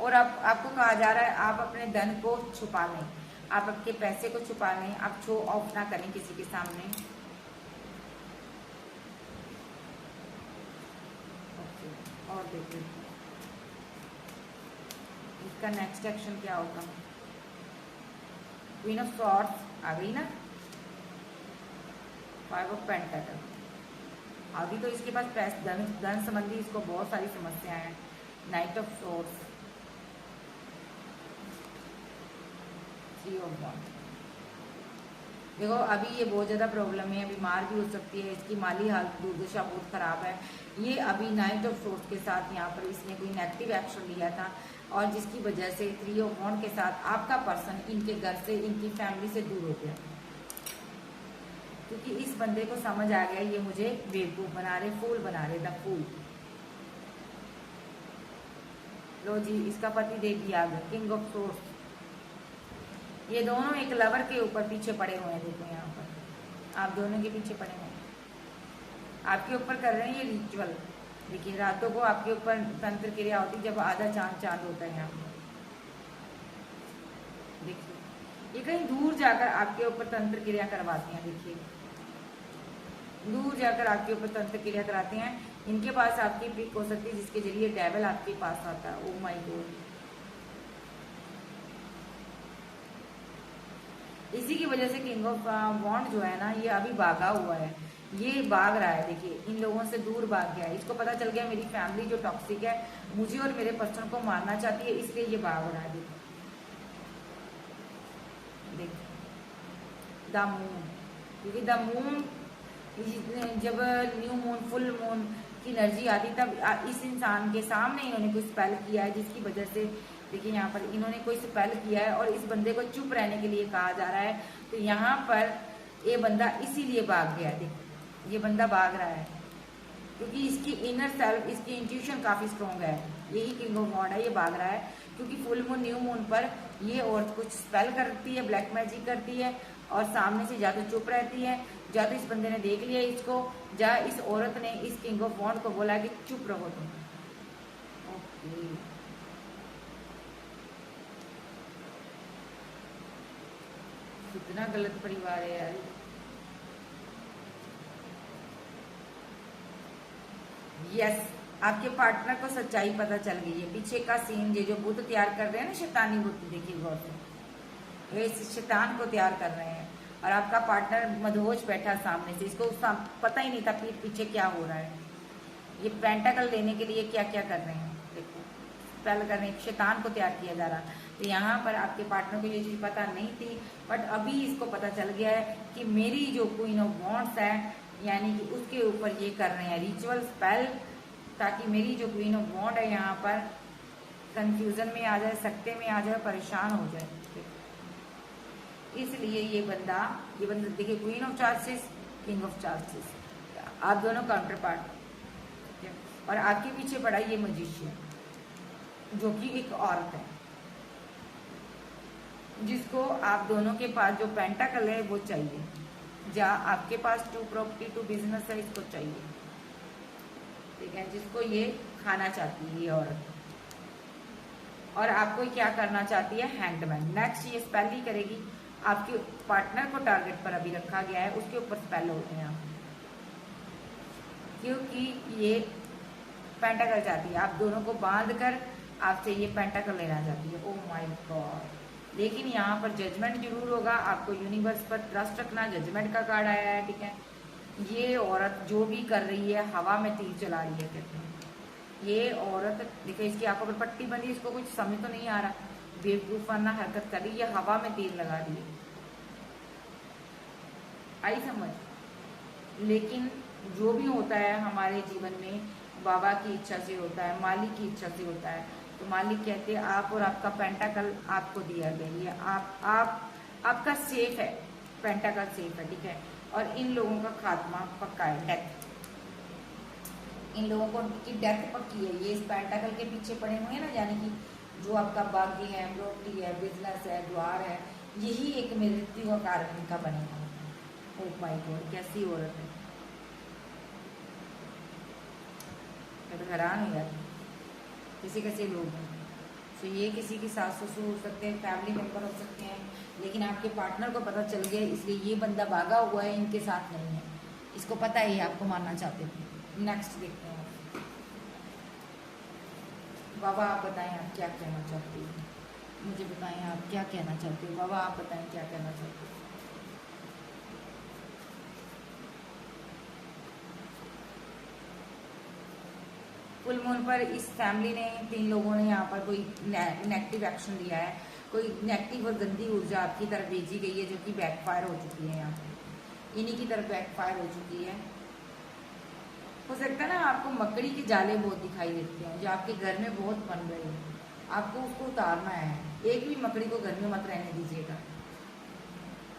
और आपको कहा जा रहा है आप अपने धन को छुपा लें, आप आपके पैसे को छुपा लें, आप शो ऑफ ना करें किसी के सामने। ओके, और देखिए इसका नेक्स्ट एक्शन क्या होगा। क्वीन ऑफ सॉर्ड्स आ गई ना, 5 ऑफ पेंटाकल। अभी तो इसके पास धन संबंधी इसको बहुत सारी समस्याएं हैं। Night of swords, 3 of wands. देखो अभी ये बहुत ज़्यादा प्रॉब्लम है, बीमार भी हो सकती है, इसकी माली हालत दुर्दशा बहुत ख़राब है। ये अभी नाइट ऑफ सोर्स के साथ यहाँ पर इसने कोई नेगेटिव एक्शन लिया था और जिसकी वजह से 3 ऑफ वॉन्ड के साथ आपका पर्सन इनके घर से, इनकी फैमिली से दूर हो गया, क्योंकि इस बंदे को समझ आ गया ये मुझे बेवकूफ़ बना रहे, फूल बना रहे, द फूल। लो जी, इसका पति देव भी आ गया, किंग ऑफ सोर्स। ये दोनों एक लवर के ऊपर पीछे पड़े हुए हैं। देखो यहाँ पर आप दोनों के पीछे पड़े हुए हैं, आपके ऊपर कर रहे हैं ये रिचुअल। देखिए रातों को आपके ऊपर तंत्र क्रिया होती जब आधा चांद होता है यहाँ पर। देखिए ये कहीं दूर जाकर आपके ऊपर तंत्र क्रिया करवाते हैं। देखिए दूर जाकर आपके ऊपर तंत्र क्रिया कराते हैं। इनके पास आपकी पिक हो सकती है जिसके जरिए डेविल आपके पास आता है। ओह माय गॉड, इसी की वजह से किंग ऑफ वॉन्ड जो है ना ये अभी भागा हुआ है, ये भाग रहा है। देखिए इन लोगों से दूर भाग गया है, इसको पता चल गया मेरी फैमिली जो टॉक्सिक है मुझे और मेरे पर्सन को मारना चाहती है, इसलिए ये भाग रहा है। देखिए द मून, क्योंकि द मून जब न्यू मून, फुल मून की एनर्जी आती तब इस इंसान के सामने इन्होंने कोई स्पेल किया है जिसकी वजह से देखिए यहाँ पर इन्होंने कोई स्पेल किया है और इस बंदे को चुप रहने के लिए कहा जा रहा है। तो यहाँ पर ये बंदा इसीलिए भाग गया। देखो ये बंदा भाग रहा है क्योंकि इसकी इनर सेल्फ, इसकी इंट्यूशन काफ़ी स्ट्रॉन्ग है। यही किंग ऑफ वॉन्ड है, ये भाग रहा है क्योंकि फुल मून, न्यू मून पर ये औरत कुछ स्पेल करती है, ब्लैक मैजिक करती है और सामने से या तो चुप रहती है, या तो इस बंदे ने देख लिया इसको, या इस औरत ने इस किंग ऑफ वॉन्ड को बोला कि चुप रहो तुम। ओके, कितना गलत परिवार है यार। यस, आपके पार्टनर को सच्चाई पता चल गई है। पीछे का सीन ये जो बुत तैयार कर रहे हैं ना, शैतानी बुत, देखिए गौर से, ये शैतान को तैयार कर रहे हैं और आपका पार्टनर मदहोश बैठा सामने से, इसको पता ही नहीं था पीठ पीछे क्या हो रहा है। ये पेंटाकल लेने के लिए क्या क्या कर रहे हैं, देखो स्पेल कर रहे हैं, शैतान को तैयार किया जा रहा। तो यहाँ पर आपके पार्टनर को ये चीज़ पता नहीं थी, बट अभी इसको पता चल गया है कि मेरी जो क्वीन ऑफ वॉन्ड्स है यानी कि उसके ऊपर ये कर रहे हैं रिचुअल स्पेल, ताकि मेरी जो क्वीन ऑफ वॉन्ड है यहाँ पर कंफ्यूजन में आ जाए, सकते में आ जाए, परेशान हो जाए। इसलिए ये बंदा देखिए, queen of charges, king of charges, आप दोनों काउंटर पार्ट। और आपके पीछे पड़ा ये मजिशियन जो कि एक औरत है, जिसको आप दोनों के पास जो पेंटाकल है वो चाहिए, या आपके पास 2 प्रॉपर्टी 2 बिजनेस है, इसको चाहिए। ठीक है, जिसको ये खाना चाहती है ये औरत, और आपको क्या करना चाहती है, हैंडमैन। नेक्स्ट ये स्पेल ही करेगी, आपके पार्टनर को टारगेट पर अभी रखा गया है, उसके ऊपर स्पेल होते हैं क्योंकि ये पेंटाकल चाहती है, आप दोनों को बांध कर आपसे ये पेंटाकल लेना चाहती है। ओह माय गॉड, लेकिन यहाँ पर जजमेंट जरूर होगा, आपको यूनिवर्स पर ट्रस्ट रखना। जजमेंट का कार्ड आया है। ठीक है, ये औरत जो भी कर रही है हवा में तीर चला रही है, कहते हैं। ये औरत देखिए, इसकी आंखों पर पट्टी बंधी, इसको कुछ समझ तो नहीं आ रहा, बेवकूफाना हरकत कर रही है, हवा में तीर लगा रही है। आई समझ? लेकिन जो भी होता है हमारे जीवन में बाबा की इच्छा से होता है, मालिक की इच्छा से होता है। तो मालिक कहते हैं आप और आपका पेंटाकल आपको दिया गया, ये आपका सेफ है, पेंटाकल सेफ है। ठीक है, और इन लोगों का खात्मा पक्का है, डेथ। इन लोगों को की डेथ पक्की है। ये इस पेंटाकल के पीछे पड़े हुए हैं ना, यानी कि जो आपका भाग्य है, प्रॉपर्टी है, बिजनेस है, द्वार है, यही एक मृत्यु का कारण इनका बनेगा। ओह माय गॉड, कैसी औरत है, मैं तो हैरान हो जाती। किसी कैसे लोग हैं। तो ये किसी की सास ससुर हो सकते हैं, फैमिली मेम्बर हो सकते हैं, लेकिन आपके पार्टनर को पता चल गया, इसलिए ये बंदा भागा हुआ है, इनके साथ नहीं है। इसको पता है ये आपको मारना चाहते थे। नेक्स्ट देखते हैं। बाबा आप बताएं, आप क्या कहना चाहते हो, मुझे बताएं आप क्या कहना चाहते हो। बाबा आप बताएं क्या कहना चाहते हो। फुल मून पर इस फैमिली ने, 3 लोगों ने यहाँ पर कोई नेगेटिव एक्शन लिया है, कोई नेगेटिव और गंदी ऊर्जा आपकी तरफ भेजी गई है, जो कि बैकफायर हो चुकी है। यहाँ पे इन्हीं की तरफ बैकफायर हो चुकी है। हो सकता है ना आपको मकड़ी के जाले बहुत दिखाई देते हैं, जो आपके घर में बहुत बन रहे हैं, आपको उसको उतारना है। एक भी मकड़ी को घर में मत रहने दीजिएगा।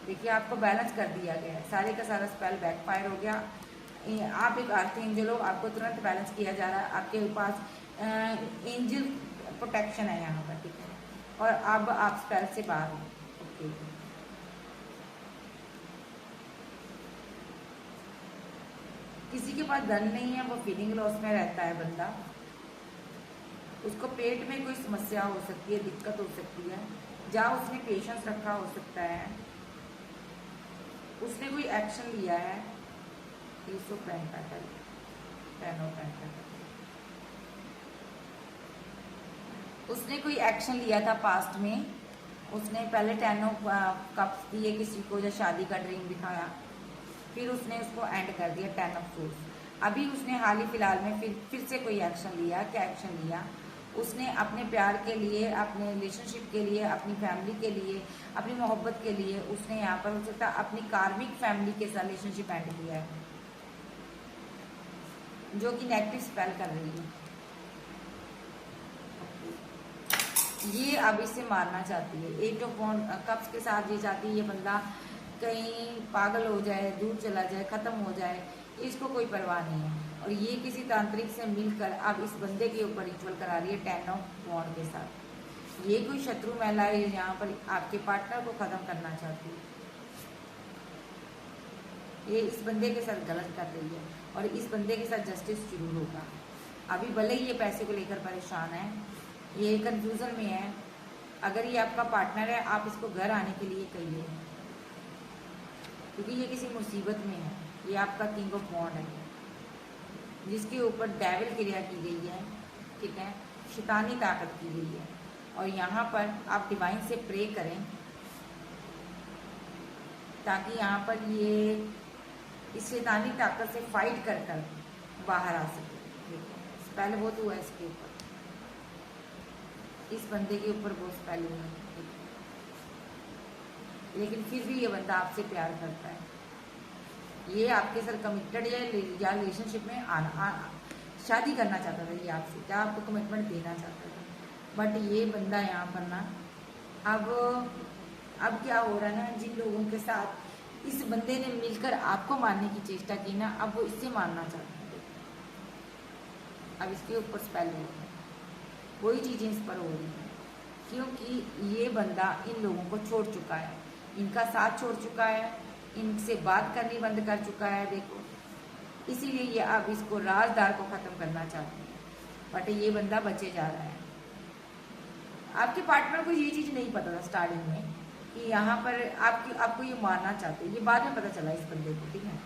देखिए आपको बैलेंस कर दिया गया है, सारे का सारा स्पेल बैकफायर हो गया। आप एक आर्थ एंजल हो, आपको तुरंत बैलेंस किया जा रहा है। आपके पास एंजल प्रोटेक्शन है यहाँ पर, ठीक है, और अब आप स्पेल से बाहर हो। ओके, किसी के पास धन नहीं है, वो फीलिंग लॉस में रहता है बंदा। उसको पेट में कोई समस्या हो सकती है, दिक्कत हो सकती है, जहाँ उसने पेशेंस रखा हो सकता है, उसने कोई एक्शन लिया है। उसने कोई एक्शन लिया था पास्ट में। उसने पहले 10 ऑफ कप्स दिए किसी को, या शादी का ड्रीम दिखाया, फिर उसने उसको एंड कर दिया 10 ऑफ सोर्स। अभी उसने हाल ही फिलहाल में फिर से कोई एक्शन लिया। क्या एक्शन लिया? उसने अपने प्यार के लिए, अपने रिलेशनशिप के लिए, अपनी फैमिली के लिए, अपनी मोहब्बत के लिए, उसने यहाँ पर हो सकता है अपनी कार्मिक फैमिली के साथ रिलेशनशिप एंड किया है, जो कि नेगेटिव स्पेल कर रही है। ये अब इसे मारना चाहती है। 8 ऑफ कप्स के साथ ये चाहती है ये बंदा कहीं पागल हो जाए, दूर चला जाए, खत्म हो जाए, इसको कोई परवाह नहीं है। और ये किसी तांत्रिक से मिलकर अब इस बंदे के ऊपर रिचुअल करा रही है 10 ऑफ वॉन्ड के साथ। ये कोई शत्रु महिला है, यहाँ पर आपके पार्टनर को खत्म करना चाहती है। ये इस बंदे के साथ गलत कर रही है, और इस बंदे के साथ जस्टिस जरूर होगा। अभी भले ही ये पैसे को लेकर परेशान है, ये कंफ्यूजन में है। अगर ये आपका पार्टनर है, आप इसको घर आने के लिए कहिए, क्योंकि ये किसी मुसीबत में है। ये आपका किंग ऑफ वॉन्ड है, जिसके ऊपर डेविल क्रिया की गई है, ठीक है, शैतानी ताकत की गई है। और यहाँ पर आप डिवाइन से प्रे करें, ताकि यहाँ पर ये इस शैतानी ताकत से फाइट कर कर बाहर आ सके। देखो स्पेल बहुत हुआ है इसके ऊपर, इस बंदे के ऊपर बहुत स्पेल हुआ है, लेकिन फिर भी ये बंदा आपसे प्यार करता है। ये आपके साथ कमिटेड या रिलेशनशिप में शादी करना चाहता था, ये आपसे क्या आपको कमिटमेंट देना चाहता था। बट ये बंदा यहाँ पर ना अब क्या हो रहा है ना, जिन लोगों के साथ इस बंदे ने मिलकर आपको मारने की चेष्टा की ना, अब वो इससे मारना चाहता है। अब इसके ऊपर स्पेल हो रहा है, वही चीज़ें इस पर हो रही हैं, क्योंकि ये बंदा इन लोगों को छोड़ चुका है, इनका साथ छोड़ चुका है, इनसे बात करनी बंद कर चुका है। देखो, इसीलिए ये अब इसको राजदार को ख़त्म करना चाहते हैं, बट ये बंदा बचे जा रहा है। आपके पार्टनर को ये चीज़ नहीं पता था स्टार्टिंग में कि यहाँ पर आपको ये मारना चाहते हैं, ये बाद में पता चला इस बंदे को, ठीक है।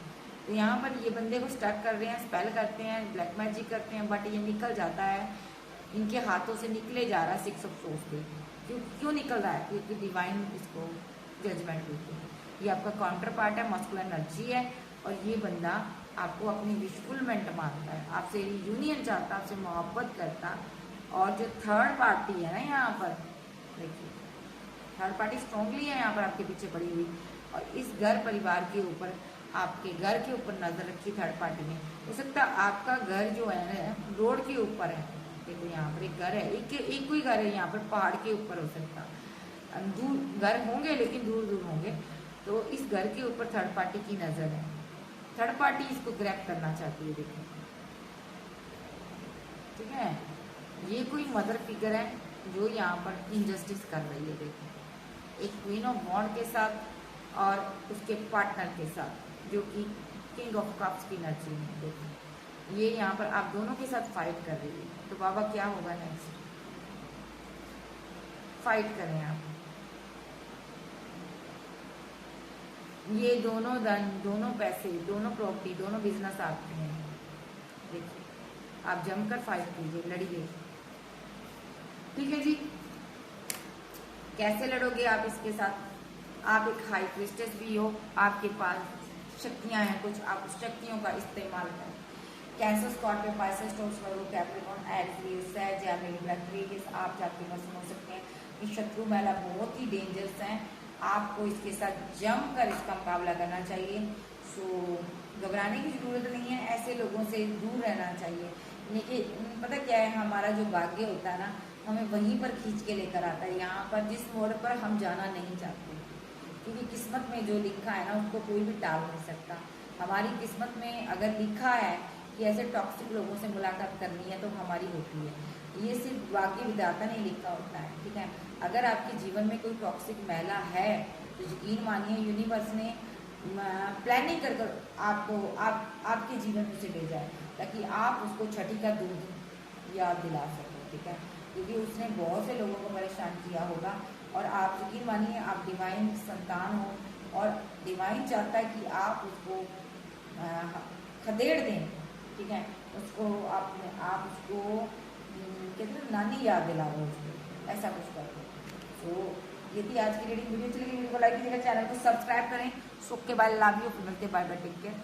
तो यहाँ पर ये बंदे को स्टक कर रहे हैं, स्पेल करते हैं, ब्लैक मैजिक करते हैं, बट ये निकल जाता है, इनके हाथों से निकले जा रहा है 6 ऑफ सोर्स पे। क्यों निकल रहा है? क्योंकि डिवाइन इसको जजमेंट देती है। ये आपका काउंटर पार्ट है, मस्कुलर एनर्जी है, और ये बंदा आपको अपनी विशफुलमेंट मानता है, आपसे यूनियन चाहता, आपसे मोहब्बत करता। और जो थर्ड पार्टी है ना यहाँ पर, देखिए थर्ड पार्टी स्ट्रांगली है यहाँ पर आपके पीछे पड़ी हुई, और इस घर परिवार के ऊपर, आपके घर के ऊपर नजर रखी थर्ड पार्टी ने। हो सकता है आपका घर जो है ना रोड के ऊपर है। देखो यहाँ पर एक घर है, एक कोई घर है यहाँ पर, पहाड़ के ऊपर हो सकता, दूर घर होंगे लेकिन दूर दूर होंगे, तो इस घर के ऊपर थर्ड पार्टी की नज़र है, थर्ड पार्टी इसको ग्रैब करना चाहती है, देखो ठीक है। ये कोई मदर फिगर है जो यहाँ पर इंजस्टिस कर रही है, देखो एक क्वीन ऑफ वॉन्ड के साथ और उसके पार्टनर के साथ जो कि किंग ऑफ कप्स की एनर्जी में, देखो ये यहाँ पर आप दोनों के साथ फाइट कर रही है। तो बाबा क्या होगा नेक्स्ट, फाइट करें आप। ये दोनों धन, दोनों पैसे, दोनों प्रॉपर्टी, दोनों बिजनेस आपके हैं, देखिए आप जमकर फाइट कीजिए, लड़िए, ठीक है जी। कैसे लड़ोगे आप इसके साथ, आप एक हाई प्रिस्टेस भी हो, आपके पास शक्तियां हैं कुछ, आप उस शक्तियों का इस्तेमाल करें। Cancer, Scorpio, Pisces, Taurus, Virgo, Capricorn, Aries, sage, Gemini, black, Aquarius, आप जाके पर्सन हो सकते हैं। ये शत्रु महिला बहुत ही डेंजरस हैं, आपको इसके साथ जमकर इसका मुकाबला करना चाहिए। सो घबराने की जरूरत नहीं है, ऐसे लोगों से दूर रहना चाहिए। लेकिन पता क्या है, हमारा जो भाग्य होता है ना, हमें वहीं पर खींच के लेकर आता है, यहाँ पर जिस मोड़ पर हम जाना नहीं चाहते, क्योंकि किस्मत में जो लिखा है ना उसको कोई भी टाल नहीं सकता। हमारी किस्मत में अगर लिखा है कि ऐसे टॉक्सिक लोगों से मुलाकात करनी है तो हमारी होती है, ये सिर्फ भाग्य विधाता ने लिखा होता है, ठीक है। अगर आपके जीवन में कोई टॉक्सिक महिला है तो यकीन मानिए यूनिवर्स ने प्लानिंग कर कर आपको आपके जीवन में उसे भेजा है, ताकि आप उसको छठी का दूध याद दिला सको, ठीक है। क्योंकि उसने बहुत से लोगों को परेशान किया होगा, और आप यकीन मानिए आप डिवाइन संतान हो, और डिवाइन चाहता है कि आप उसको खदेड़ दें, ठीक है। उसको आप उसको कहते हैं नानी याद दिला दो उसको, ऐसा कुछ कर दो। तो यदि आज की रीडिंग वीडियो चलेगी, वीडियो को लाइक कीजिएगा, चैनल को सब्सक्राइब करें। सुख के बाय, लव यू, मिलते बाय बाय, टेक केयर।